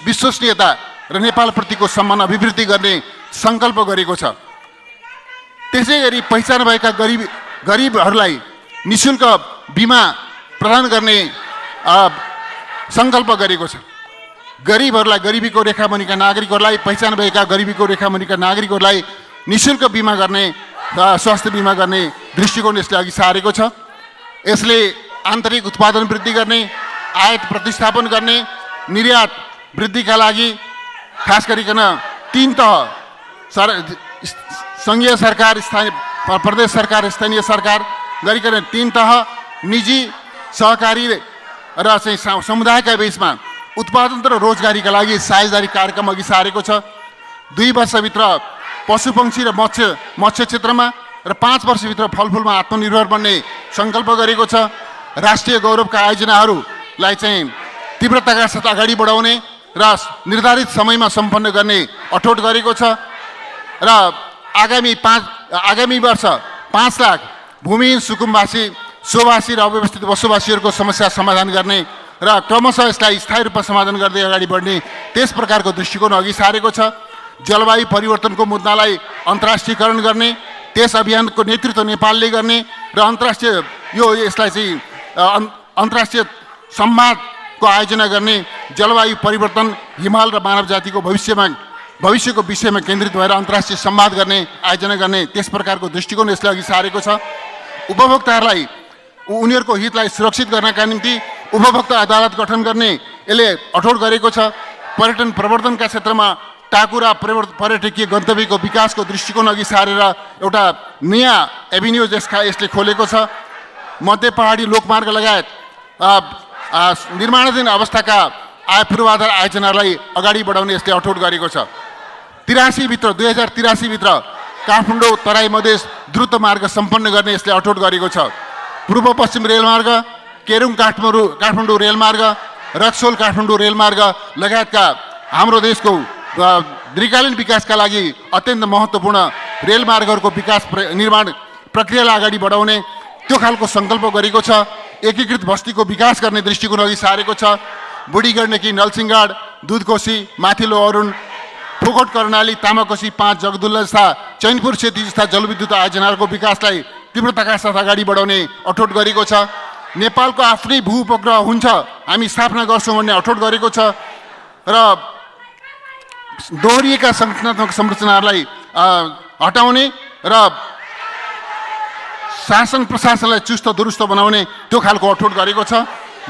विश्वसनीयता र नेपालप्रतिको सम्मान अभिवृद्धि गर्ने सङ्कल्प गरेको छ। त्यसै गरी पहिचान भएका गरिबहरूलाई निःशुल्क बिमा प्रदान गर्ने सङ्कल्प गरेको छ। गरिबहरूलाई, गरिबीको रेखामुनिका नागरिकहरूलाई, पहिचान भएका गरिबीको रेखामुनिका नागरिकहरूलाई निःशुल्क बिमा गर्ने, स्वास्थ्य बिमा गर्ने दृष्टिकोण यसले अघि सारेको छ। यसले आन्तरिक उत्पादन वृद्धि गर्ने, आयात प्रतिस्थापन गर्ने, निर्यात वृद्धिका लागि खास गरिकन तीन तह सङ्घीय सरकार, स्थानीय प्रदेश सरकार, स्थानीय सरकार गरिकन तीन तह निजी, सहकारी र चाहिँ समुदायका बिचमा उत्पादन र रोजगारीका लागि साझेदारी कार्यक्रम अघि सारेको छ। 2 वर्षभित्र पशुपक्षी र मत्स्य क्षेत्रमा र 5 वर्षभित्र फलफुलमा आत्मनिर्भर बन्ने सङ्कल्प गरेको छ। राष्ट्रिय गौरवका आयोजनाहरूलाई चाहिँ तीव्रताका साथ अगाडि बढाउने र निर्धारित समयमा सम्पन्न गर्ने अठोट गरेको छ र आगामी वर्ष 5 लाख भूमिहीन सुकुम्बासी, स्ववासी र अव्यवस्थित बसोबासीहरूको समस्या समाधान गर्ने र क्रमशः यसलाई स्थायी रूपमा समाधान गर्दै अगाडि बढ्ने त्यस प्रकारको दृष्टिकोण अघि सारेको छ। जलवायु परिवर्तनको मुद्दालाई अन्तर्राष्ट्रियकरण गर्ने, त्यस अभियानको नेतृत्व नेपालले गर्ने र यसलाई चाहिँ अन्तर्राष्ट्रिय संवादको आयोजना गर्ने, जलवायु परिवर्तन, हिमाल र मानव जातिको भविष्यको विषयमा केन्द्रित भएर अन्तर्राष्ट्रिय संवाद गर्ने, आयोजना गर्ने त्यस प्रकारको दृष्टिकोण यसले अघि सारेको छ। उपभोक्ताहरूलाई उनीहरूको हितलाई सुरक्षित गर्नका निम्ति उपभोक्ता अदालत गठन गर्ने यसले अठोट गरेको छ। पर्यटन प्रवर्धनका क्षेत्रमा टाकुरा पर्यटकीय गन्तव्यको विकासको दृष्टिकोण अघि सारेर एउटा नयाँ एभिन्यू यसले खोलेको छ। मध्य पहाडी लोकमार्ग लगायत निर्माणाधीन अवस्थाका आय पूर्वाधार आयोजनालाई अगाडि बढाउने यसले अठोट गरेको छ। 2083 भित्र काठमाडौँ तराई मधेस द्रुत मार्ग सम्पन्न गर्ने यसले अठोट गरेको छ। पूर्व पश्चिम रेलमार्ग, केरुङ काठमाडौँ रेलमार्ग, रक्सोल काठमाडौँ रेलमार्ग लगायतका हाम्रो देशको दीर्घकालीन विकासका लागि अत्यन्त महत्त्वपूर्ण रेलमार्गहरूको निर्माण प्रक्रियालाई अगाडि बढाउने त्यो खालको सङ्कल्प गरेको छ। एकीकृत बस्तीको विकास गर्ने दृष्टिकोण अघि सारेको छ। बुढी गण्डकी, नलसिंहगढ, दुधकोशी, माथिल्लो अरुण, फोकोट कर्णाली, तामाकोशी, 5 जगदुल्ला जस्ता चैनपुर सेती जस्ता जलविद्युत आयोजनाहरूको विकासलाई तीव्रताका साथ अगाडि बढाउने अठोट गरेको छ। नेपालको आफ्नै भू उपग्रह हुन्छ, हामी स्थापना गर्छौँ भन्ने अठोट गरेको छ र दोहोरिएका संगठनात्मक संरचनाहरूलाई हटाउने र शासन प्रशासनलाई चुस्त दुरुस्त बनाउने त्यो खालको अठोट गरेको छ।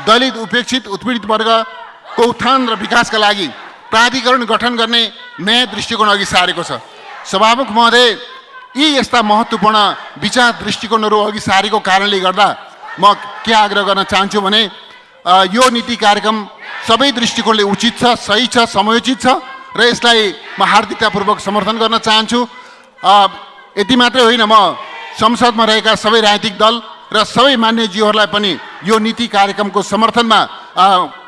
दलित, उपेक्षित, उत्पीडित वर्गको उत्थान र विकासका लागि प्राधिकरण गठन गर्ने नयाँ दृष्टिकोण अघि सारेको छ। सभामुख महोदय, यी यस्ता महत्त्वपूर्ण विचार दृष्टिकोणहरू अघि सारेको कारणले गर्दा म के आग्रह गर्न चाहन्छु भने यो नीति कार्यक्रम सबै दृष्टिकोणले उचित छ, सही छ, समयोचित छ र यसलाई म हार्दिकतापूर्वक समर्थन गर्न चाहन्छु। यति मात्रै होइन, म संसदमा रहेका सबै राजनीतिक दल र सबै मान्यज्यूहरूलाई पनि यो नीति कार्यक्रमको समर्थनमा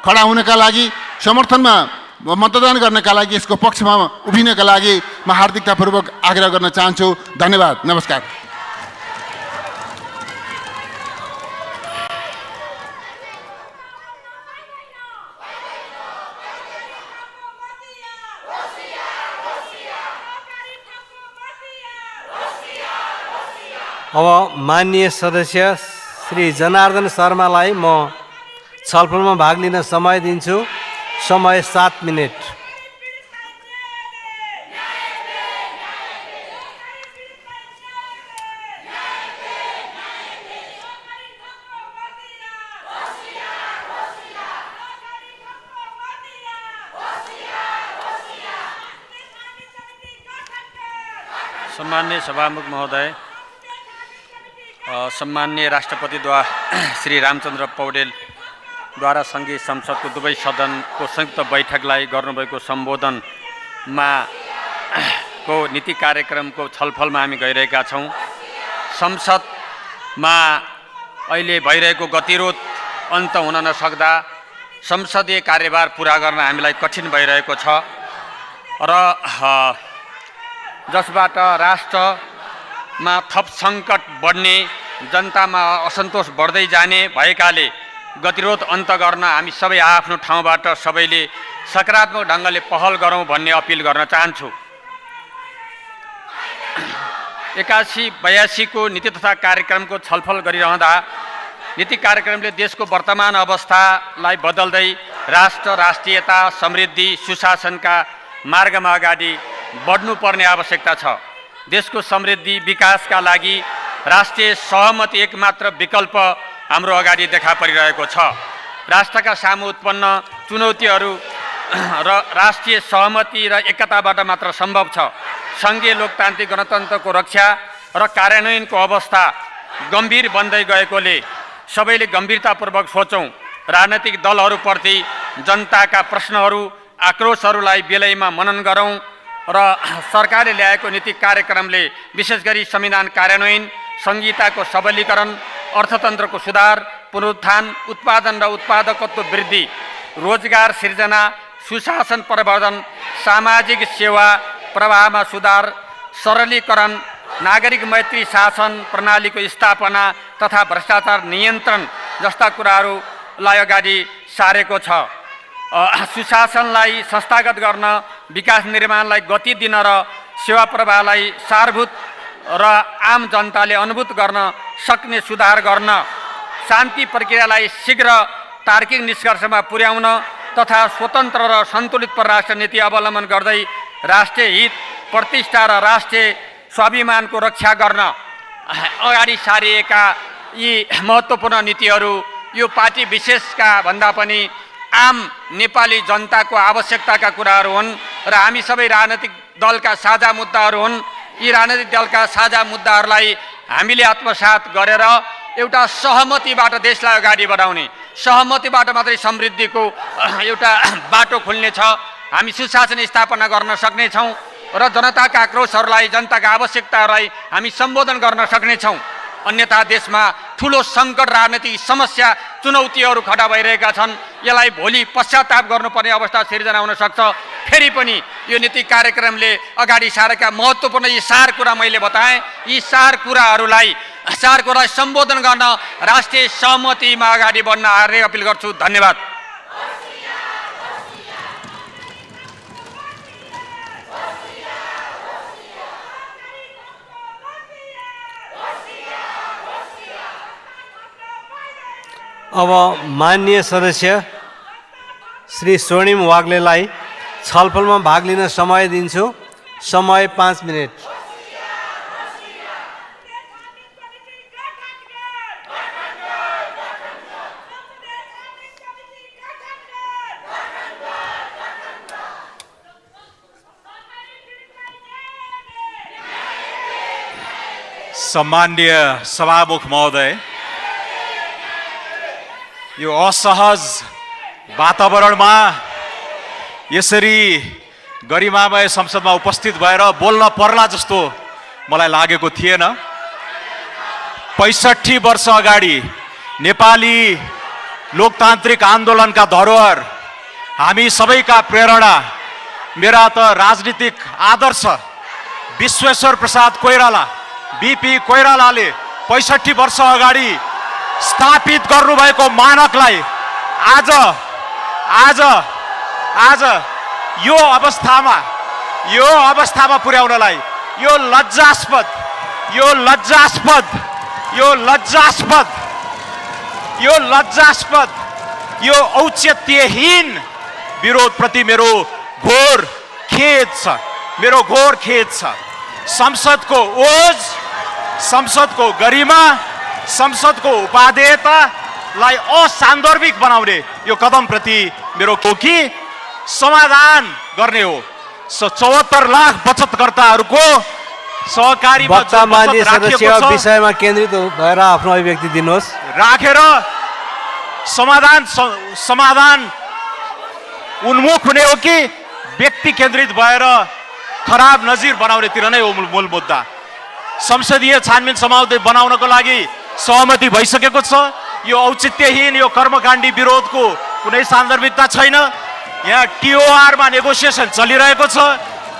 खडा हुनका लागि, समर्थनमा मतदान गर्नका लागि, यसको पक्षमा उभिनका लागि म हार्दिकतापूर्वक आग्रह गर्न चाहन्छु। धन्यवाद, नमस्कार। अब माननीय सदस्य श्री जनार्दन शर्मालाई म छलफलमा भाग लिन समय दिन्छु। समय 7 मिनेट। सम्माननीय सभामुख महोदय, सम्माननीय राष्ट्रपतिद्वारा श्री रामचन्द्र पौडेलद्वारा सङ्घीय संसदको दुवै सदनको संयुक्त बैठकलाई गर्नुभएको सम्बोधनमा को नीति कार्यक्रमको छलफलमा हामी गइरहेका छौँ। संसदमा अहिले भइरहेको गतिरोध अन्त हुन नसक्दा संसदीय कार्यभार पुरा गर्न हामीलाई कठिन भइरहेको छ र जसबाट राष्ट्रमा थप सङ्कट बढ्ने, जनतामा असन्तोष बढ्दै जाने भएकाले गतिरोध अन्त गर्न हामी सबै आफ्नो ठाउँबाट सबैले सकारात्मक ढङ्गले पहल गरौँ भन्ने अपिल गर्न चाहन्छु। 81-82 को नीति तथा कार्यक्रमको छलफल गरिरहँदा नीति कार्यक्रमले देशको वर्तमान अवस्थालाई बदल्दै राष्ट्र, राष्ट्रियता, समृद्धि, सुशासनका मार्गमा अगाडि बढ्नुपर्ने आवश्यकता छ। देशको समृद्धि, विकासका लागि राष्ट्रिय सहमति एकमात्र विकल्प हाम्रो अगाडि देखा परिरहेको छ। राष्ट्रका सामु उत्पन्न चुनौतीहरू र राष्ट्रिय सहमति र एकताबाट मात्र सम्भव छ। सङ्घीय लोकतान्त्रिक गणतन्त्रको रक्षा र कार्यान्वयनको अवस्था गम्भीर बन्दै गएकोले सबैले गम्भीरतापूर्वक सोचौँ। राजनैतिक दलहरूप्रति जनताका प्रश्नहरू, आक्रोशहरूलाई बेलैमा मनन गरौँ र सरकारले ल्याएको नीति कार्यक्रमले विशेष गरी संविधान कार्यान्वयन, संहिताको सबलीकरण, अर्थतन्त्रको सुधार, पुनरुत्थान, उत्पादन र उत्पादकत्व वृद्धि, रोजगार सिर्जना, सुशासन प्रवर्धन, सामाजिक सेवा प्रवाहमा सुधार, सरलीकरण, नागरिक मैत्री शासन प्रणालीको स्थापना तथा भ्रष्टाचार नियन्त्रण जस्ता कुराहरूलाई अगाडि सारेको छ। सुशासनलाई संस्थागत गर्न, विकास निर्माणलाई गति दिन र सेवा प्रवाहलाई सारभूत र आम जनताले अनुभूत गर्न सक्ने सुधार गर्न, शान्ति प्रक्रियालाई शीघ्र तार्किक निष्कर्षमा पुर्याउन तथा स्वतन्त्र र सन्तुलित परराष्ट्र नीति अवलम्बन गर्दै राष्ट्रिय हित, प्रतिष्ठा र राष्ट्रिय स्वाभिमानको रक्षा गर्न अगाडि सारिएका यी महत्त्वपूर्ण नीतिहरू यो पार्टी विशेषका भन्दा पनि आम नेपाली जनताको आवश्यकताका कुराहरू हुन् र हामी सबै राजनैतिक दलका साझा मुद्दाहरू हुन्। यी राजनैतिक दलका साझा मुद्दाहरूलाई हामीले आत्मसात गरेर एउटा सहमतिबाट देशलाई अगाडि बढाउने, सहमतिबाट मात्रै समृद्धिको एउटा बाटो खुल्नेछ। हामी सुशासन स्थापना गर्न सक्नेछौँ र जनताका आक्रोशहरूलाई, जनताका आवश्यकताहरूलाई हामी सम्बोधन गर्न सक्नेछौँ। अन्यथा देशमा ठुलो सङ्कट, राजनीतिक समस्या, चुनौतीहरू खडा भइरहेका छन्। यसलाई भोलि पश्चाताप गर्नुपर्ने अवस्था सिर्जना हुन सक्छ। फेरि पनि यो नीति कार्यक्रमले अगाडि सारेका महत्त्वपूर्ण यी 4 कुरा मैले बताएँ, यी 4 कुराहरूलाई सम्बोधन गर्न राष्ट्रिय सहमतिमा अगाडि बढ्न हार्ने अपिल गर्छु। धन्यवाद। अब माननीय सदस्य श्री स्वर्णिम वाग्लेलाई छलफलमा भाग लिन समय दिन्छु। समय 5 मिनेट। सम्माननीय सभामुख महोदय, यो असहज वातावरणमा यसरी गरिमामय संसदमा उपस्थित भएर बोल्न पर्ला जस्तो मलाई लागेको थिएन। 65 वर्ष अगाडि नेपाली लोकतान्त्रिक आन्दोलनका धरोहर, हामी सबैका प्रेरणा, मेरा त राजनीतिक आदर्श विश्वेश्वर प्रसाद कोइराला, बीपी कोइरालाले 65 वर्ष अगाडि स्थापित गर्नुभएको मानकलाई आज आज आज यो अवस्थामा पुर्याउनलाई यो लज्जास्पद यो औचित्यहीन विरोधप्रति मेरो घोर खेद छ। संसदको ओज, संसदको गरिमा, संसदको उपादेयतालाई असान्दर्भिक बनाउने यो कदमप्रति मेरो कोकी समाधान गर्ने हो। 74 लाख बचतकर्ताहरूको सहकारीमा वक्ता मान्य सदस्य विषयमा केन्द्रित भएर आफ्नो अभिव्यक्ति दिनुहोस्। राखेर समाधान उन्मुख हुने हो कि व्यक्ति केन्द्रित भएर खराब नजिर बनाउनेतिर नै हो मूल मुद्दा। संसदीय छानबिन समावेश बनाउनको लागि सहमति भइसकेको छ। यो औचित्यहीन, यो कर्मकाण्डी विरोधको कुनै सान्दर्भिकता छैन। यहाँ टिओआरमा नेगोसिएसन चलिरहेको छ।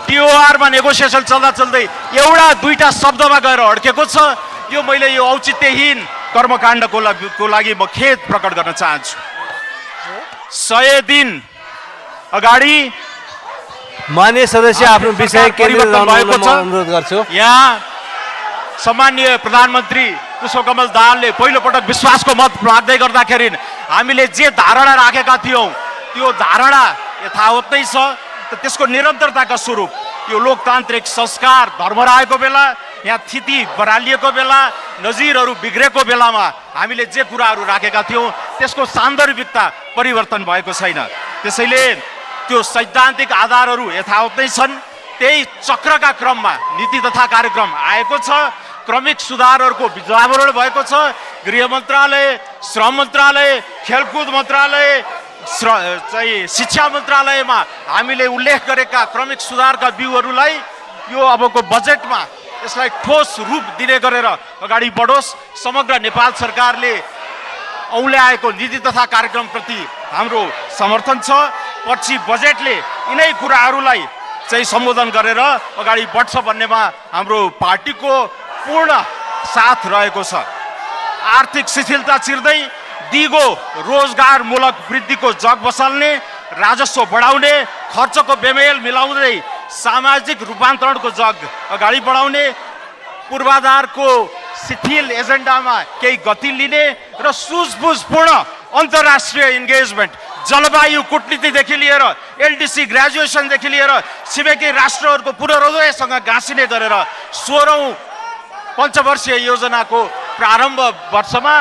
टिओआरमा नेगोसिएसन चल्दा चल्दै एउटा दुईटा शब्दमा गएर अड्केको छ। यो मैले यो औचित्यहीन कर्मकाण्डको लागि म खेद प्रकट गर्न चाहन्छु। 100 दिन अगाडि मान्य सदस्य आफ्नो विषय केन्द्रित रहनु म अनुरोध गर्छु। यहाँ सम्माननीय प्रधानमन्त्री पुष्पकमल दाहालले पहिलोपटक विश्वासको मत माग्दै गर्दाखेरि हामीले जे धारणा राखेका थियौँ त्यो धारणा यथावत नै छ। त्यसको निरन्तरताका स्वरूप यो लोकतान्त्रिक संस्कार धर्मराएको बेला, यहाँ स्थिति बरालिएको बेला, नजिरहरू बिग्रेको बेलामा हामीले जे कुराहरू राखेका थियौँ त्यसको सान्दर्भिकता परिवर्तन भएको छैन। त्यसैले त्यो सैद्धान्तिक आधारहरू यथावत नै छन्। त्यही चक्रका क्रममा नीति तथा कार्यक्रम आएको छ। क्रमिक सुधारहरूको विचारावरण भएको छ। गृह मन्त्रालय, श्रम मन्त्रालय, खेलकुद मन्त्रालय, शिक्षा मन्त्रालयमा हामीले उल्लेख गरेका क्रमिक सुधारका बिउहरूलाई यो अबको बजेटमा यसलाई ठोस रूप दिने गरेर अगाडि बढोस्। समग्र नेपाल सरकारले औल्याएको नीति तथा कार्यक्रमप्रति हाम्रो समर्थन छ। पछि बजेटले यिनै कुराहरूलाई चाहिँ सम्बोधन गरेर अगाडि बढ्छ भन्नेमा हाम्रो पार्टीको पूर्ण साथ रहेको छ। आर्थिक शिथिलता चिर्दै दिगो रोजगारमूलक वृद्धिको जग बसाल्ने, राजस्व बढाउने, खर्चको बेमेल मिलाउँदै सामाजिक रूपान्तरणको जग अगाडि बढाउने, पूर्वाधारको शिथिल एजेन्डामा केही गति लिने र सुझबुझपूर्ण अन्तर्राष्ट्रिय इन्गेजमेन्ट, जलवायु कूटनीतिदेखि लिएर एलडिसी ग्रेजुएसनदेखि लिएर छिमेकी राष्ट्रहरूको पुनर्हृदयसँग गाँसिने गरेर 16औं पञ्चवर्षीय योजनाको प्रारम्भ वर्षमा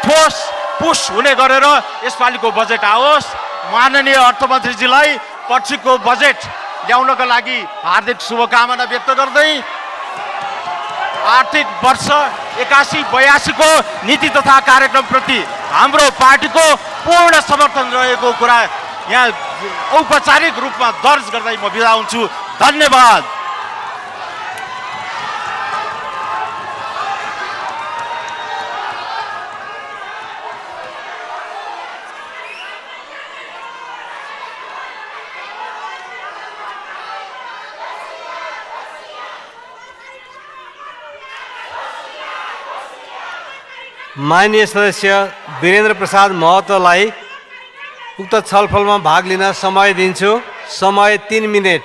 ठोस पुस हुने गरेर यसपालिको बजेट आओस्। माननीय अर्थमन्त्रीजीलाई पछिको बजेट ल्याउनका लागि हार्दिक शुभकामना व्यक्त गर्दै आर्थिक वर्ष 81-82 को नीति तथा कार्यक्रमप्रति हाम्रो पार्टीको पूर्ण समर्थन रहेको कुरा यहाँ औपचारिक रूपमा दर्ज गर्दै म बिदा हुन्छु। धन्यवाद। माननीय सदस्य वीरेन्द्र प्रसाद महतोलाई उक्त छलफलमा भाग लिन समय दिन्छु। समय 3 मिनेट।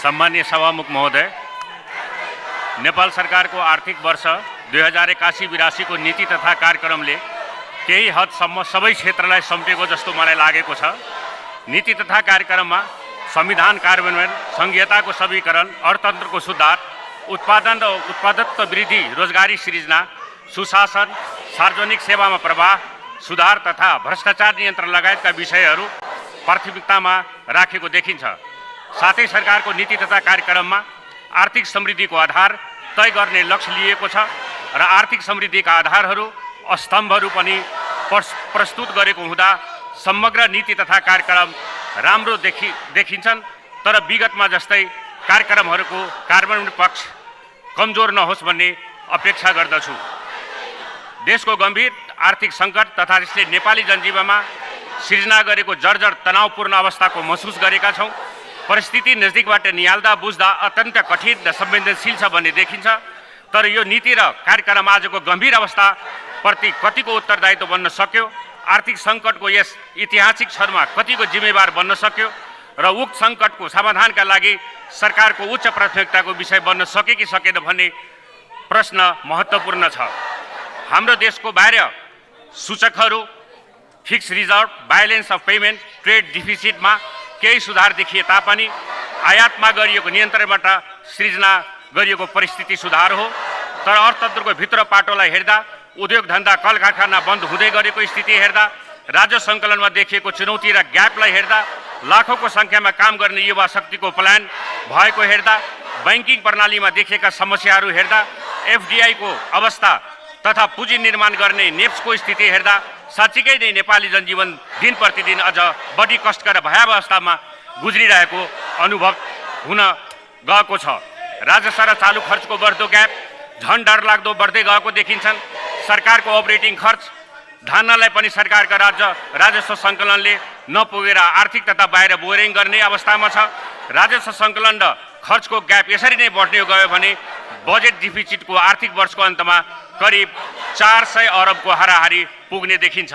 सम्मानीय सभामुख महोदय, नेपाल सरकारको आर्थिक वर्ष 2081-82 को नीति तथा कार्यक्रमले केही हदसम्म सबै क्षेत्रलाई समेटेको जस्तो मलाई लागेको छ। नीति तथा कार्यक्रममा संविधान कार्यान्वयन, संघीयताको सबलीकरण, अर्थतन्त्रको सुधार, उत्पादन र उत्पादकत्व वृद्धि, रोजगारी सृजना, सुशासन, सार्वजनिक सेवामा प्रवाह सुधार तथा भ्रष्टाचार नियन्त्रण लगायतका विषयहरू प्राथमिकतामा राखेको देखिन्छ। साथै सरकारको नीति तथा कार्यक्रममा आर्थिक समृद्धिको आधार तय गर्ने लक्ष्य लिएको छ र आर्थिक समृद्धिका आधारहरू स्तम्भहरू पनि प्रस्तुत गरेको हुँदा समग्र नीति तथा कार्यक्रम राम्रो देखिन्छन्। तर विगतमा जस्तै कार्यक्रमहरूको कार्यान्वयन पक्ष कमजोर नहोस् भन्ने अपेक्षा गर्दछु। देशको गम्भीर आर्थिक सङ्कट तथा यसले नेपाली जनजीवनमा सिर्जना गरेको जर्जर तनावपूर्ण अवस्थाको महसुस गरेका छौँ। परिस्थिति नजिकबाट निहाल्दा बुझ्दा अत्यन्त कठिन र संवेदनशील छ भन्ने देखिन्छ। तर यो नीति र कार्यक्रम आजको गम्भीर अवस्थाप्रति कतिको उत्तरदायित्व बन्न सक्यो, आर्थिक सङ्कटको यस ऐतिहासिक क्षणमा कतिको जिम्मेवार बन्न सक्यो र उक्त सङ्कटको समाधानका लागि सरकारको उच्च प्राथमिकताको विषय बन्न सके कि सकेन भन्ने प्रश्न महत्त्वपूर्ण छ। हाम्रो देशको बाह्य सूचकहरू forex reserve, balance of payment, trade डिफिसिटमा केही सुधार देखिए तापनि आयातमा गरिएको नियन्त्रणबाट सृजना गरिएको परिस्थिति सुधार हो। तर अर्थतन्त्रको भित्र पाटोलाई हेर्दा, उद्योग धन्दा कल कारखाना बन्द हुँदै गरेको स्थिति हेर्दा, राजस्व सङ्कलनमा देखिएको चुनौती र ग्यापलाई हेर्दा, लाखौँको सङ्ख्यामा काम गर्ने युवा शक्तिको प्लान भएको हेर्दा, ब्याङ्किङ प्रणालीमा देखिएका समस्याहरू हेर्दा, एफडिआईको अवस्था तथा पुँजी निर्माण गर्ने नेप्सको स्थिति हेर्दा साँच्चीकै नै नेपाली जनजीवन दिन प्रतिदिन अझ बढी कष्टकर भयावह अवस्थामा गुज्रिरहेको अनुभव हुन गएको छ। राजस्व र चालु खर्चको बढ्दो ग्याप झन् डरलाग्दो बढ्दै गएको देखिन्छन्। सरकारको अपरेटिङ खर्च धान्नलाई पनि सरकारका राजस्व सङ्कलनले नपुगेर आर्थिक तथा बाहिर बोरिङ गर्ने अवस्थामा छ। राजस्व सङ्कलन र खर्चको ग्याप यसरी नै बढ्दै गयो भने बजेट डिफिसिटको आर्थिक वर्षको अन्तमा करिब 400 अरबको हाराहारी पुग्ने देखिन्छ।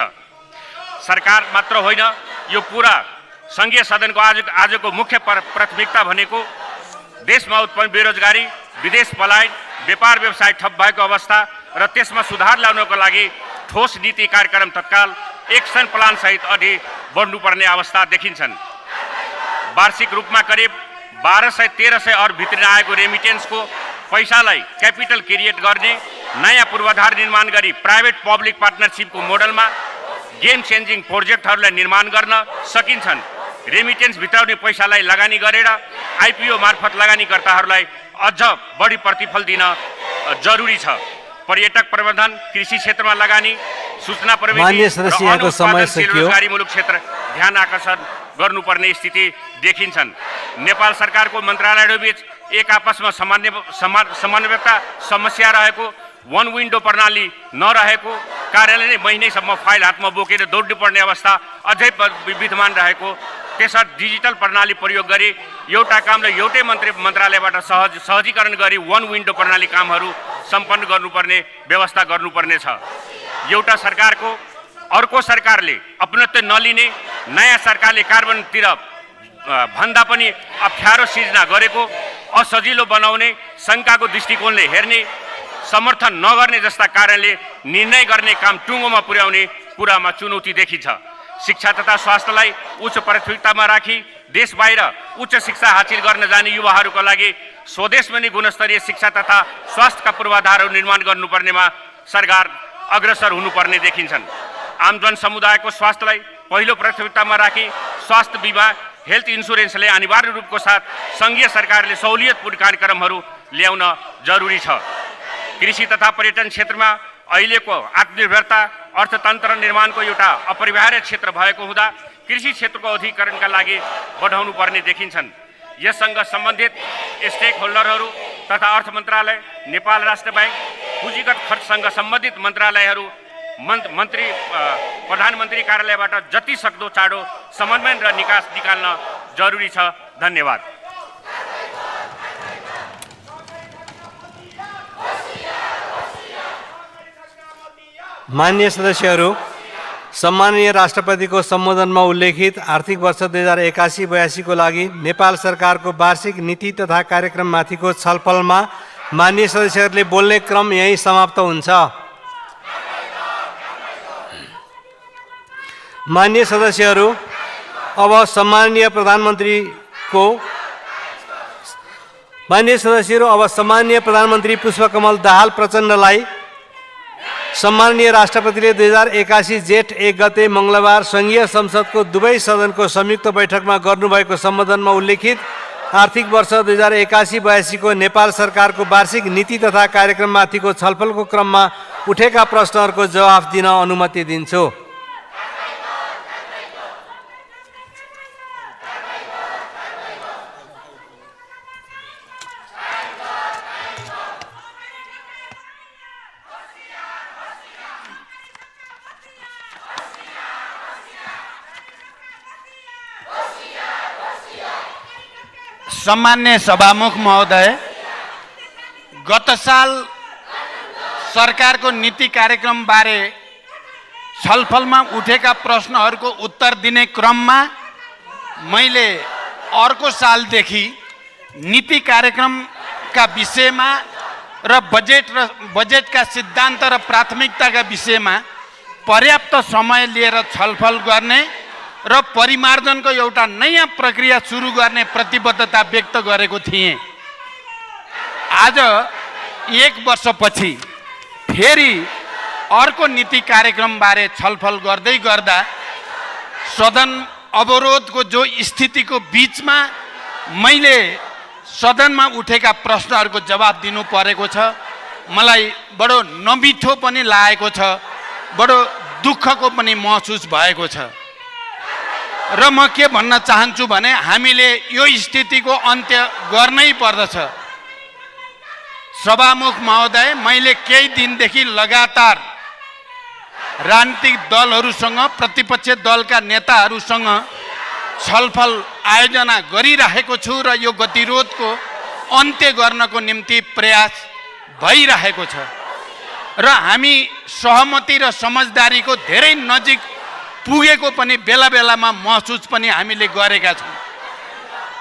सरकार मात्र होइन, यो पुरा सङ्घीय सदनको आजको मुख्य प्राथमिकता भनेको देशमा उत्पन्न बेरोजगारी, विदेश पलायन, व्यापार व्यवसाय ठप भएको अवस्था र त्यसमा सुधार ल्याउनको लागि ठोस नीति कार्यक्रम तत्काल एक्सन प्लान सहित अघि बढ्नुपर्ने अवस्था देखिन्छन्। वार्षिक रूपमा करिब 1200-1300 अरब भित्रिन आएको रेमिटेन्सको पैसालाई क्यापिटल क्रिएट गर्ने, नयाँ पूर्वाधार निर्माण गरी प्राइभेट पब्लिक पार्टनरसिपको मोडलमा गेम चेन्जिङ प्रोजेक्टहरूलाई निर्माण गर्न सकिन्छन्। रेमिटेन्स भित्राउने पैसालाई लगानी गरेर आइपिओ मार्फत लगानीकर्ताहरूलाई अझ बढी प्रतिफल दिन जरुरी छ। पर्यटक प्रबन्धन, कृषि क्षेत्रमा लगानी, सूचना प्रविधि र रोजगारीमूलक क्षेत्र ध्यान आकर्षण गर्नुपर्ने स्थिति देखिन्छन्। नेपाल सरकारको मन्त्रालयहरूबीच एक आपसमा समन्वयता समस्या रहेको, वन विन्डो प्रणाली नरहेको, कार्यालय नै महिनैसम्म फाइल हातमा बोकेर दौड्नुपर्ने अवस्था अझै विद्यमान रहेको, त्यसर्थ डिजिटल प्रणाली प्रयोग गरी एउटा कामलाई एउटै मन्त्रालयबाट सहजीकरण गरी वन विन्डो प्रणाली कामहरू सम्पन्न गर्नुपर्ने व्यवस्था गर्नुपर्ने छ। एउटा सरकारको अर्को सरकारले अपनत्व नलिने, नयाँ सरकारले कार्बनतिर भन्दा पनि अप्ठ्यारो सिर्जना गरेको, असजिलो बनाउने, शङ्काको दृष्टिकोणले हेर्ने, समर्थन नगर्ने जस्ता कारणले निर्णय गर्ने काम टुङ्गोमा पुर्याउने कुरामा चुनौती देखिन्छ। शिक्षा तथा स्वास्थ्यलाई उच्च प्राथमिकतामा राखी देश बाहिर उच्च शिक्षा हासिल गर्न जाने युवाहरूका लागि स्वदेशमा नै गुणस्तरीय शिक्षा तथा स्वास्थ्यका पूर्वाधारहरू निर्माण गर्नुपर्नेमा सरकार अग्रसर हुनुपर्ने देखिन्छन्। आम जनसमुदायको स्वास्थ्यलाई पहिलो प्राथमिकतामा राखी स्वास्थ्य बिमा, हेल्थ इन्सुरेन्सले अनिवार्य रूपको साथ सङ्घीय सरकारले सहुलियतपूर्ण कार्यक्रमहरू ल्याउन जरुरी छ। कृषि तथा पर्यटन क्षेत्रमा अहिलेको आत्मनिर्भरता अर्थतन्त्र निर्माणको एउटा अपरिहार्य क्षेत्र भएको हुँदा कृषि क्षेत्रको अधिकरणका लागि बढाउनु पर्ने देखिन्छन्। यससँग सम्बन्धित स्टेक होल्डरहरू तथा अर्थ मन्त्रालय, नेपाल राष्ट्र ब्याङ्क, पुँजीगत खर्चसँग सम्बन्धित मन्त्रालयहरू, प्रधानमन्त्री कार्यालयबाट जति सक्दो चाँडो समन्वय र निकास निकाल्न जरुरी छ। धन्यवाद। मान्य सदस्यहरू, सम्माननीय राष्ट्रपतिको सम्बोधनमा उल्लेखित आर्थिक वर्ष 2081-82 को लागि नेपाल सरकारको वार्षिक नीति तथा कार्यक्रममाथिको छलफलमा माननीय सदस्यहरूले बोल्ने क्रम यही समाप्त हुन्छ। माननीय सदस्यहरू, अब सम्माननीय प्रधानमन्त्री पुष्पकमल दाहाल प्रचण्डलाई सम्माननीय राष्ट्रपतिले 2081 जेठ 1 गते मङ्गलबार सङ्घीय संसदको दुवै सदनको संयुक्त बैठकमा गर्नुभएको सम्बोधनमा उल्लेखित आर्थिक वर्ष 2081-82 को नेपाल सरकारको वार्षिक नीति तथा कार्यक्रममाथिको छलफलको क्रममा उठेका प्रश्नहरूको जवाफ दिन अनुमति दिन्छु। सम्मान्य सभामुख महोदय, गत साल सरकारको नीति कार्यक्रम बारे छलफलमा उठेका प्रश्नहरूको उत्तर दिने क्रममा मैले अर्को सालदेखि नीति कार्यक्रमका विषयमा र बजेटका सिद्धान्त र प्राथमिकताका विषयमा पर्याप्त समय लिएर छलफल गर्ने र परिमार्जनको एउटा नयाँ प्रक्रिया सुरु गर्ने प्रतिबद्धता व्यक्त गरेको थिएँ। आज 1 वर्षपछि फेरि अर्को नीति कार्यक्रमबारे छलफल गर्दै गर्दा सदन अवरोधको जो स्थितिको बिचमा मैले सदनमा उठेका प्रश्नहरूको जवाब दिनु परेको छ, मलाई बडो नमिठो पनि लागेको छ, बडो दुःखको पनि महसुस भएको छ। र म के भन्न चाहन्छु भने हामीले यो स्थितिको अन्त्य गर्नै पर्दछ। सभामुख महोदय, मैले केही दिनदेखि लगातार राजनीतिक दलहरूसँग, प्रतिपक्ष दलका नेताहरूसँग छलफल आयोजना गरिरहेको छु र यो गतिरोधको अन्त्य गर्नको निम्ति प्रयास भइरहेको छ र हामी सहमति र समझदारीको धेरै नजिक पुगेको पनि बेला बेलामा महसुस पनि हामीले गरेका छौँ।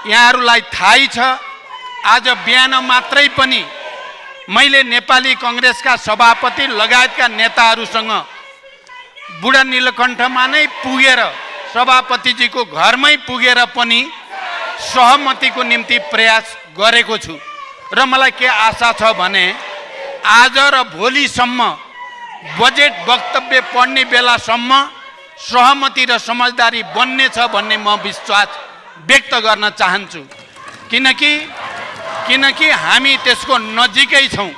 यहाँहरूलाई थाहै छ, आज बिहान मात्रै पनि मैले नेपाली कङ्ग्रेसका सभापति लगायतका नेताहरूसँग बुढा नीलकण्ठमा नै पुगेर, सभापतिजीको घरमै पुगेर पनि सहमतिको निम्ति प्रयास गरेको छु र मलाई के आशा छ भने आज र भोलिसम्म बजेट वक्तव्य पढ्ने बेलासम्म सहमति र समझदारी बन्नेछ भन्ने म विश्वास व्यक्त गर्न चाहन्छु। किनकि हामी त्यसको नजिकै छौँ।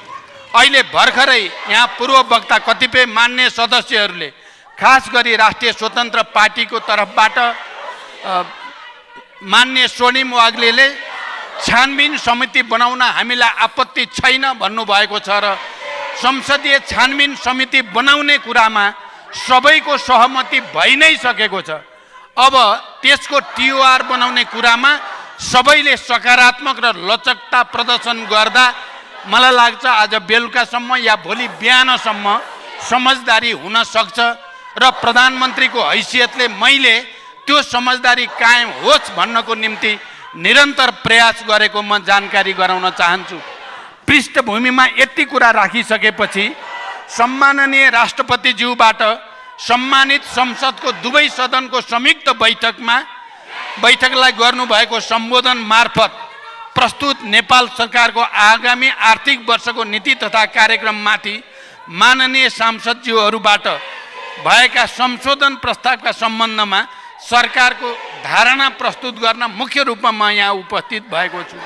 अहिले भर्खरै यहाँ पूर्व वक्ता कतिपय मान्य सदस्यहरूले, खास गरी राष्ट्रिय स्वतन्त्र पार्टीको तर्फबाट मान्य स्वर्णिम वाग्लेले छानबिन समिति बनाउन हामीलाई आपत्ति छैन भन्नुभएको छ र संसदीय छानबिन समिति बनाउने कुरामा सबैको सहमति भइ नै सकेको छ। अब त्यसको टिओआर बनाउने कुरामा सबैले सकारात्मक र लचकता प्रदर्शन गर्दा मलाई लाग्छ आज बेलुकासम्म या भोलि बिहानसम्म समझदारी हुन सक्छ र प्रधानमन्त्रीको हैसियतले मैले त्यो समझदारी कायम होस् भन्नको निम्ति निरन्तर प्रयास गरेको म जानकारी गराउन चाहन्छु। पृष्ठभूमिमा यति कुरा राखिसकेपछि सम्माननीय राष्ट्रपतिज्यूबाट सम्मानित संसदको दुवै सदनको संयुक्त बैठकलाई गर्नुभएको सम्बोधन मार्फत प्रस्तुत नेपाल सरकारको आगामी आर्थिक वर्षको नीति तथा कार्यक्रममाथि माननीय सांसदज्यूहरूबाट भएका संशोधन प्रस्तावका सम्बन्धमा सरकारको धारणा प्रस्तुत गर्न मुख्य रूपमा म यहाँ उपस्थित भएको छु।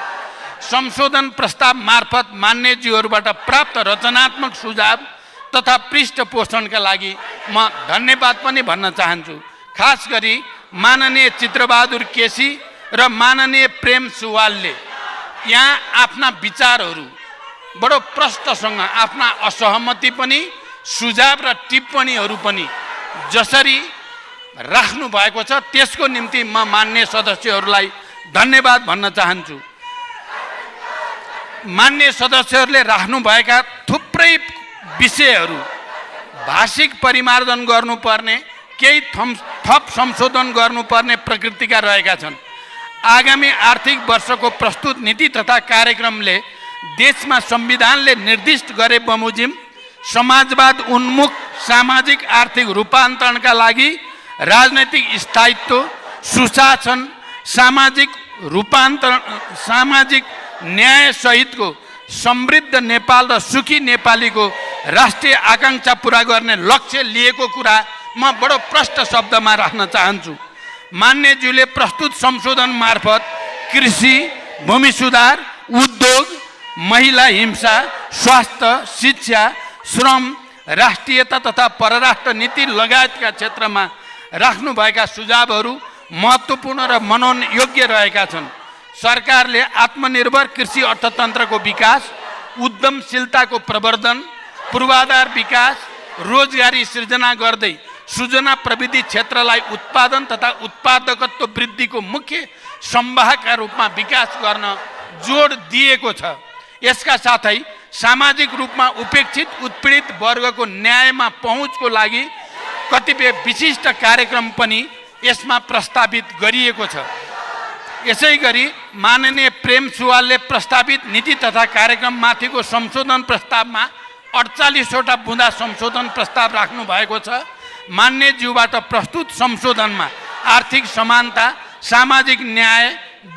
संशोधन प्रस्ताव मार्फत मान्यज्यूहरूबाट प्राप्त रचनात्मक सुझाव तथा पृष्ठपोषणका लागि म धन्यवाद पनि भन्न चाहन्छु। खास गरी माननीय चित्रबहादुर केसी र माननीय प्रेम सुवालले यहाँ आफ्ना विचारहरू बडो प्रष्टसँग, आफ्ना असहमति पनि, सुझाव र टिप्पणीहरू पनि जसरी राख्नु भएको छ त्यसको निम्ति म मान्य सदस्यहरूलाई धन्यवाद भन्न चाहन्छु। मान्य सदस्यहरूले राख्नुभएका थुप्रै विषयहरू भाषिक परिमार्जन गर्नुपर्ने, केही थप संशोधन गर्नुपर्ने प्रकृतिका रहेका छन्। आगामी आर्थिक वर्षको प्रस्तुत नीति तथा कार्यक्रमले देशमा संविधानले निर्दिष्ट गरे बमोजिम समाजवाद उन्मुख सामाजिक आर्थिक रूपान्तरणका लागि राजनैतिक स्थायित्व, सुशासन, सामाजिक रूपान्तरण, सामाजिक न्याय सहितको समृद्ध नेपाल र सुखी नेपालीको राष्ट्रिय आकाङ्क्षा पुरा गर्ने लक्ष्य लिएको कुरा म बडो प्रष्ट शब्दमा राख्न चाहन्छु। मान्यज्यूले प्रस्तुत संशोधन मार्फत कृषि, भूमि सुधार, उद्योग, महिला हिंसा, स्वास्थ्य, शिक्षा, श्रम, राष्ट्रियता तथा परराष्ट्र नीति लगायतका क्षेत्रमा राख्नुभएका सुझावहरू महत्त्वपूर्ण र मनन योग्य रहेका छन्। सरकारले आत्मनिर्भर कृषि अर्थतन्त्रको विकास, उद्यमशीलताको प्रवर्धन, पूर्वाधार विकास, रोजगारी सृजना गर्दै सूचना प्रविधि क्षेत्रलाई उत्पादन तथा उत्पादकत्व वृद्धिको मुख्य संवाहकका रूपमा विकास गर्न जोड दिएको छ। यसका साथै सामाजिक रूपमा उपेक्षित उत्पीडित वर्गको न्यायमा पहुँचको लागि कतिपय विशिष्ट कार्यक्रम पनि यसमा प्रस्तावित गरिएको छ। यसै गरी माननीय प्रेम सुवालले प्रस्तावित नीति तथा कार्यक्रममाथिको संशोधन प्रस्तावमा 48वटा बुँदा संशोधन प्रस्ताव राख्नु भएको छ। मान्यज्यूबाट प्रस्तुत संशोधनमा आर्थिक समानता, सामाजिक न्याय,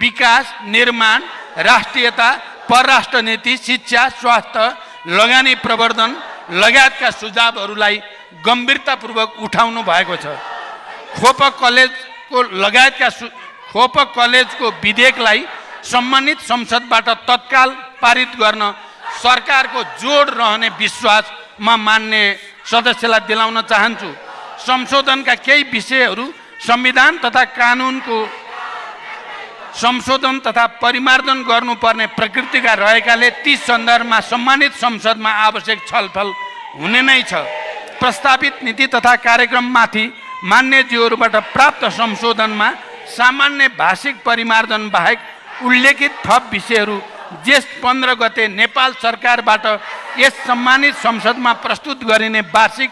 विकास, निर्माण, राष्ट्रियता, परराष्ट्र नीति, शिक्षा, स्वास्थ्य, लगानी प्रवर्धन लगायतका सुझावहरूलाई गम्भीरतापूर्वक उठाउनु भएको छ। खोप कलेजको विधेयकलाई सम्बन्धित संसदबाट तत्काल पारित गर्न सरकारको जोड रहने विश्वास म मान्य सदस्यलाई दिलाउन चाहन्छु। संशोधनका केही विषयहरू संविधान तथा कानुनको संशोधन तथा परिमार्जन गर्नुपर्ने प्रकृतिका रहेकाले ती सन्दर्भमा सम्मानित संसदमा आवश्यक छलफल हुने नै छ। प्रस्तावित नीति तथा कार्यक्रममाथि मान्यज्यूहरूबाट प्राप्त संशोधनमा सामान्य भाषिक परिमार्जन बाहेक उल्लेखित थप विषयहरू जेठ 15 गते नेपाल सरकारबाट यस सम्मानित संसदमा प्रस्तुत गरिने वार्षिक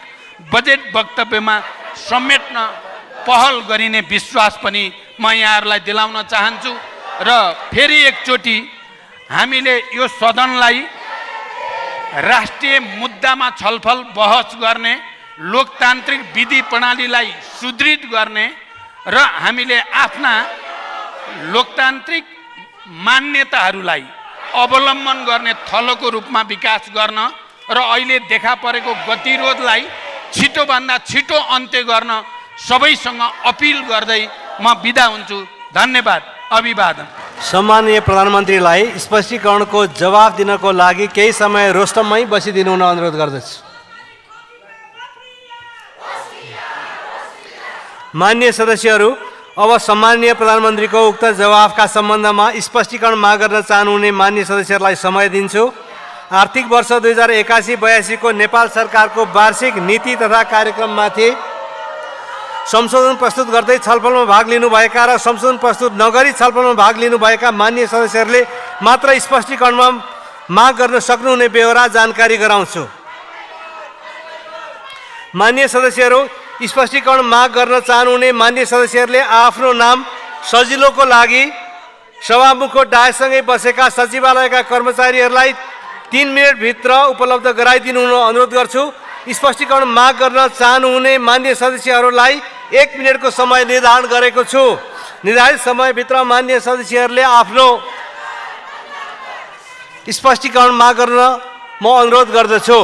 बजेट वक्तव्यमा समेट्न पहल गरिने विश्वास पनि म यहाँहरूलाई दिलाउन चाहन्छु। र फेरि एकचोटि हामीले यो सदनलाई राष्ट्रिय मुद्दामा छलफल बहस गर्ने, लोकतान्त्रिक विधि प्रणालीलाई सुदृढ गर्ने र हामीले आफ्ना लोकतान्त्रिक मान्यताहरूलाई अवलम्बन गर्ने थलोको रूपमा विकास गर्न र अहिले देखा परेको गतिरोधलाई छिटोभन्दा छिटो अन्त्य गर्न सबैसँग अपिल गर्दै म बिदा हुन्छु। धन्यवाद, अभिवादन। सम्माननीय प्रधानमन्त्रीलाई स्पष्टीकरणको जवाफ दिनको लागि केही समय रोस्टममै बसिदिनु हुन अनुरोध गर्दछु। मान्य सदस्यहरू, अब सम्माननीय प्रधानमन्त्रीको उक्त जवाफका सम्बन्धमा स्पष्टीकरण माग गर्न चाहनुहुने मान्य सदस्यहरूलाई समय दिन्छु। आर्थिक वर्ष 2081-82 को नेपाल सरकारको वार्षिक नीति तथा कार्यक्रममाथि संशोधन प्रस्तुत गर्दै छलफलमा भाग लिनुभएका र संशोधन प्रस्तुत नगरी छलफलमा भाग लिनुभएका मान्य सदस्यहरूले मात्र स्पष्टीकरणमा माग गर्न सक्नुहुने बेहोरा जानकारी गराउँछु। मान्य सदस्यहरू, स्पष्टीकरण माग गर्न चाहनुहुने मान्य सदस्यहरूले आफ्नो नाम सजिलोको लागि सभामुखको डायसँगै बसेका सचिवालयका कर्मचारीहरूलाई 3 मिनेटभित्र उपलब्ध गराइदिनु हुन अनुरोध गर्छु। स्पष्टीकरण माग गर्न चाहनुहुने मान्य सदस्यहरूलाई 1 मिनेटको समय निर्धारण गरेको छु। निर्धारित समयभित्र मान्य सदस्यहरूले आफ्नो स्पष्टीकरण माग गर्न म अनुरोध गर्दछु।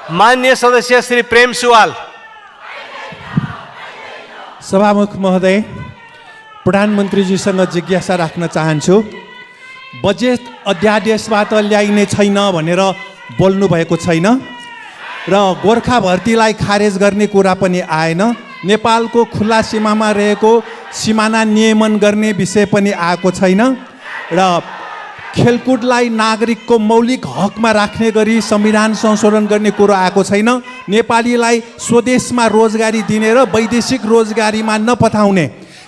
मान्य सदस्य श्री प्रेम सुवाल। सभामुख महोदय, प्रधानमन्त्रीजीसँग जिज्ञासा राख्न चाहन्छु। बजेट अध्यादेशबाट ल्याइने छैन भनेर बोल्नु भएको छैन र गोर्खा भर्तीलाई खारेज गर्ने कुरा पनि आएन। नेपालको खुला सीमामा रहेको सीमाना नियमन गर्ने विषय पनि आएको छैन र खेलकुदलाई नागरिकको मौलिक हकमा राख्ने गरी संविधान संशोधन गर्ने कुरो आएको छैन। नेपालीलाई स्वदेशमा रोजगारी दिने र वैदेशिक रोजगारीमा नपठाउने।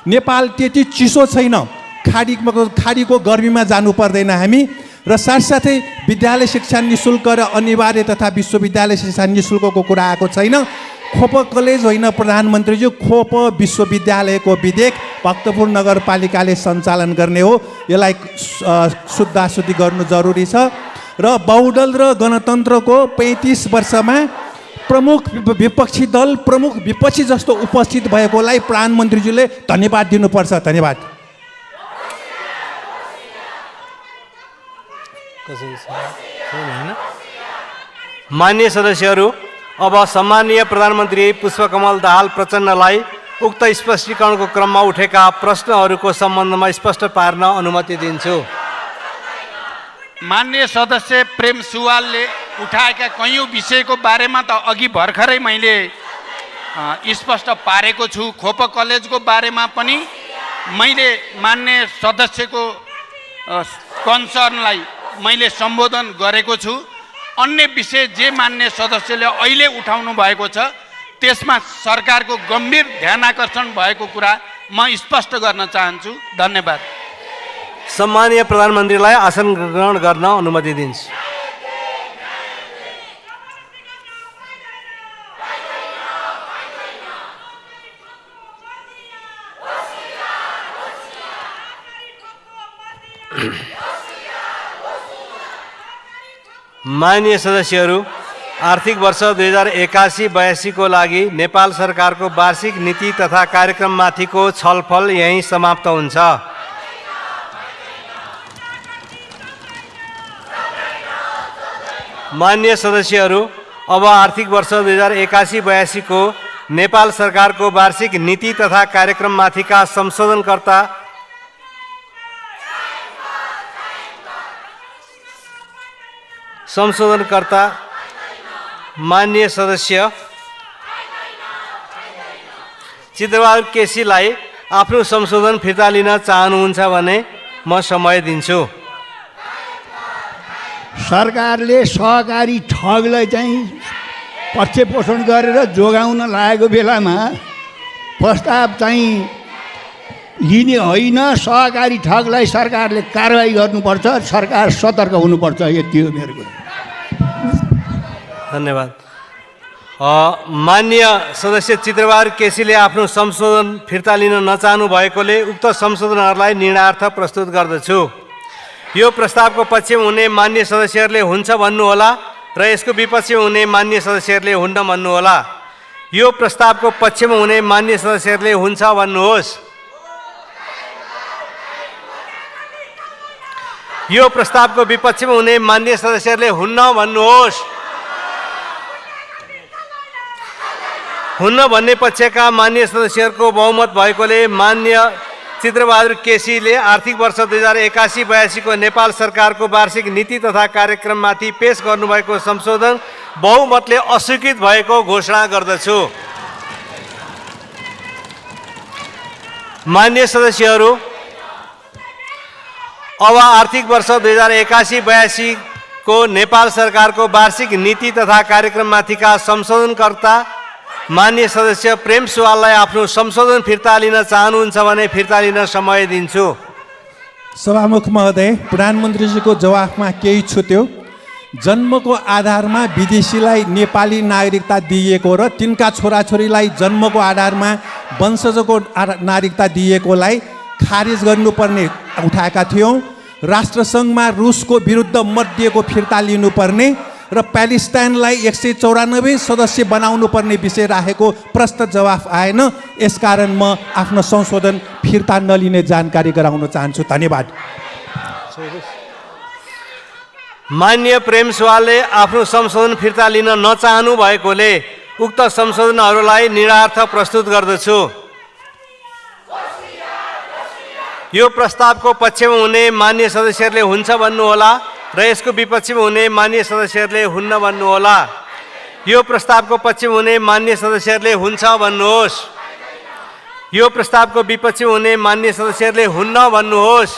नेपाल त्यति चिसो छैन, खाडीको गर्मीमा जानु पर्दैन हामी। र साथसाथै विद्यालय शिक्षा निःशुल्क र अनिवार्य तथा विश्वविद्यालय शिक्षा निःशुल्कको कुरा आएको छैन। खोप कलेज होइन प्रधानमन्त्रीज्यू, खोप विश्वविद्यालयको विधेयक भक्तपुर नगरपालिकाले सञ्चालन गर्ने हो। यसलाई शुद्धाशुद्धि गर्नु जरुरी छ। र बहुदल र गणतन्त्रको 35 वर्षमा प्रमुख विपक्षी दल, प्रमुख विपक्षी जस्तो उपस्थित भएकोलाई प्रधानमन्त्रीज्यूले धन्यवाद दिनुपर्छ। धन्यवाद। मान्य सदस्यहरू, अब सम्मानीय प्रधानमन्त्री पुष्पकमल दाहाल प्रचण्डलाई उक्त स्पष्टीकरणको क्रममा उठेका प्रश्नहरूको सम्बन्धमा स्पष्ट पार्न अनुमति दिन्छु। मान्य सदस्य प्रेम सुवालले उठाएका कैयौँ विषयको बारेमा त अघि भर्खरै मैले स्पष्ट पारेको छु। खोप कलेजको बारेमा पनि मैले मान्य सदस्यको कन्सर्नलाई मैले सम्बोधन गरेको छु। अन्य विषय जे मान्य सदस्यले अहिले उठाउनु भएको छ त्यसमा सरकारको गम्भीर ध्यानाकर्षण भएको कुरा म स्पष्ट गर्न चाहन्छु। धन्यवाद। सम्मानीय प्रधानमन्त्रीलाई आसन ग्रहण गर्न अनुमति दिन्छु। माननीय सदस्यहरू, आर्थिक वर्ष 2081-82 को लागि नेपाल सरकारको वार्षिक नीति तथा कार्यक्रममाथिको छलफल यहीँ समाप्त हुन्छ। मान्य सदस्यहरू, अब आर्थिक वर्ष 2081-82 को नेपाल सरकारको वार्षिक नीति तथा कार्यक्रममाथिका संशोधनकर्ता माननीय सदस्य चित्रबहादुर केसीलाई आफ्नो संशोधन फिर्ता लिन चाहनुहुन्छ भने म समय दिन्छु। सरकारले सहकारी ठगलाई चाहिँ पक्षपोषण गरेर जोगाउन लागेको बेलामा प्रस्ताव चाहिँ लिने होइन, सहकारी ठगलाई सरकारले कारबाही गर्नुपर्छ, सरकार सतर्क हुनुपर्छ। यति हो मेरो कुरा। धन्यवाद। माननीय सदस्य चित्रबहादुर केसीले आफ्नो संशोधन फिर्ता लिन नचाहनु भएकोले उक्त संशोधनहरूलाई निर्णयार्थ प्रस्तुत गर्दछु। यो प्रस्तावको पक्षमा हुने मान्य सदस्यहरूले हुन्छ भन्नुहोला र यसको विपक्षमा हुने मान्य सदस्यहरूले हुन्न भन्नुहोला। यो प्रस्तावको पक्षमा हुने मान्य सदस्यहरूले हुन्छ भन्नुहोस्। यो प्रस्तावको विपक्षमा हुने मान्य सदस्यहरूले हुन्न भन्नुहोस्। हुन्न भन्ने पक्षका मान्य सदस्यहरूको बहुमत भएकोले मान्य चित्रबहादुर केसीले आर्थिक वर्ष 2081-82 को नेपाल सरकारको वार्षिक नीति तथा कार्यक्रममाथि पेश गर्नुभएको संशोधन बहुमतले अस्वीकृत भएको घोषणा गर्दछु। मान्य सदस्यहरू, अब आर्थिक वर्ष 2081-82 को नेपाल सरकारको वार्षिक नीति तथा कार्यक्रममाथिका संशोधनकर्ता मान्य सदस्य प्रेम सुवाललाई आफ्नो संशोधन फिर्ता लिन चाहनुहुन्छ भने फिर्ता लिन समय दिन्छु। सभामुख महोदय, प्रधानमन्त्रीजीको जवाफमा केही छुट्यो। जन्मको आधारमा विदेशीलाई नेपाली नागरिकता दिइएको र तिनका छोराछोरीलाई जन्मको आधारमा वंशजको नागरिकता दिएकोलाई खारिज गर्नुपर्ने उठाएका थियौँ। राष्ट्रसङ्घमा रुसको विरुद्ध मत दिएको फिर्ता लिनुपर्ने र प्यालेस्टाइनलाई 194 सदस्य बनाउनु पर्ने विषय राखेको प्रश्न जवाफ आएन। यसकारण म आफ्नो संशोधन फिर्ता नलिने जानकारी गराउन चाहन्छु। धन्यवाद। मान्य प्रेम सुवालले आफ्नो संशोधन फिर्ता लिन नचाहनु भएकोले उक्त संशोधनहरूलाई निर्णयार्थ प्रस्तुत गर्दछु। यो प्रस्तावको पक्षमा हुने मान्य सदस्यहरूले हुन्छ भन्नुहोला र यसको विपक्षमा हुने मान्य सदस्यहरूले हुन्न भन्नुहोला। यो प्रस्तावको पक्षमा हुने मान्य सदस्यहरूले हुन्छ भन्नुहोस्। यो प्रस्तावको विपक्षमा हुने मान्य सदस्यहरूले हुन्न भन्नुहोस्।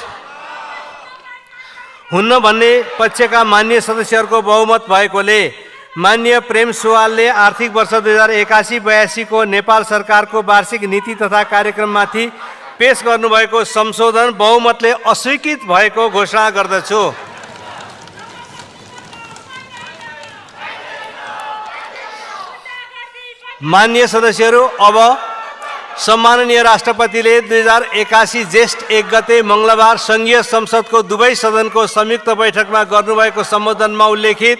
हुन्न भन्ने पक्षका मान्य सदस्यहरूको बहुमत भएकोले मान्य प्रेम सुवालले आर्थिक वर्ष 2081-82 को नेपाल सरकारको वार्षिक नीति तथा कार्यक्रममाथि पेश गर्नुभएको संशोधन बहुमतले अस्वीकृत भएको घोषणा गर्दछु। माननीय सदस्यहरू, अब सम्माननीय राष्ट्रपतिले 2081 ज्येष्ठ 1 गते मङ्गलबार सङ्घीय संसदको दुवै सदनको संयुक्त बैठकमा गर्नुभएको सम्बोधनमा उल्लेखित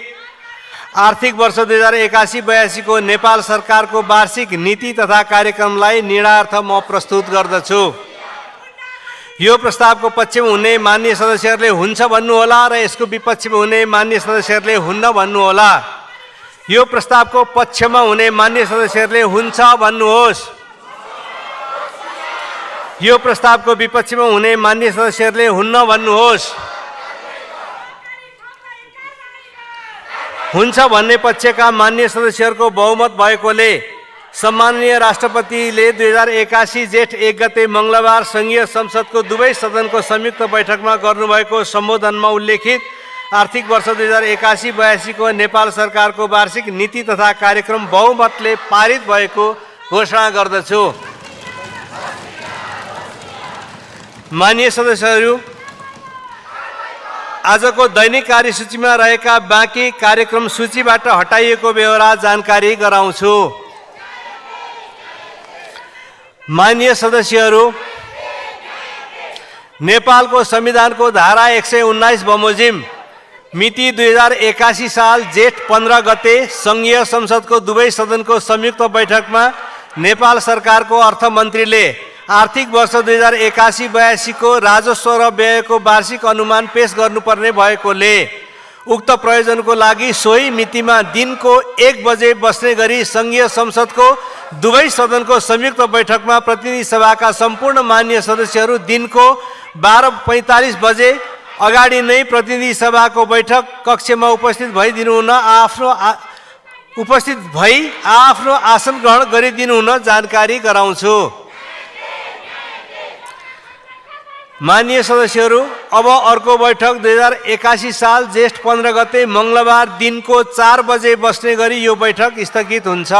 आर्थिक वर्ष 2081-82 को नेपाल सरकारको वार्षिक नीति तथा कार्यक्रमलाई निर्णयार्थ म प्रस्तुत गर्दछु। यो प्रस्तावको पक्षमा हुने माननीय सदस्यहरूले हुन्छ भन्नुहोला र यसको विपक्षमा हुने माननीय सदस्यहरूले हुन्न भन्नुहोला। यो प्रस्तावको पक्षमा हुने माननीय सदस्यहरूले हुन्छ भन्नुहोस्। यो प्रस्तावको विपक्षमा हुने माननीय सदस्यहरूले हुन्न भन्नुहोस्। हुन्छ भन्ने पक्षका माननीय सदस्यहरूको बहुमत भएकोले सम्माननीय राष्ट्रपतिले 2081 जेठ 1 गते मङ्गलबार सङ्घीय संसदको दुवै सदनको संयुक्त बैठकमा गर्नुभएको सम्बोधनमा उल्लेखित आर्थिक वर्ष 2081-82 को नेपाल सरकारको वार्षिक नीति तथा कार्यक्रम बहुमतले पारित भएको घोषणा गर्दछु। माननीय सदस्यहरू, आजको दैनिक कार्यसूचीमा रहेका बाँकी कार्यक्रम सूचीबाट हटाइएको बेहोरा जानकारी गराउँछु। माननीय सदस्यहरू, नेपालको संविधानको धारा 119 बमोजिम मिति 2081 साल जेठ 15 गते सङ्घीय संसदको दुवै सदनको संयुक्त बैठकमा नेपाल सरकारको अर्थमन्त्रीले आर्थिक वर्ष 2081-82 को राजस्व र व्ययको वार्षिक अनुमान पेश गर्नुपर्ने भएकोले उक्त प्रयोजनको लागि सोही मितिमा दिनको 1 बजे बस्ने गरी सङ्घीय संसदको दुवै सदनको संयुक्त बैठकमा प्रतिनिधि सभाका सम्पूर्ण माननीय सदस्यहरू दिनको 12:45 बजे अगाडि नै प्रतिनिधि सभाको बैठक कक्षमा उपस्थित भइदिनुहुन आफ्नो आसन ग्रहण गरिदिनुहुन जानकारी गराउँछु। माननीय सदस्यहरू, अब अर्को बैठक 2081 साल जेठ 15 गते मङ्गलबार दिनको 4 बजे बस्ने गरी यो बैठक स्थगित हुन्छ।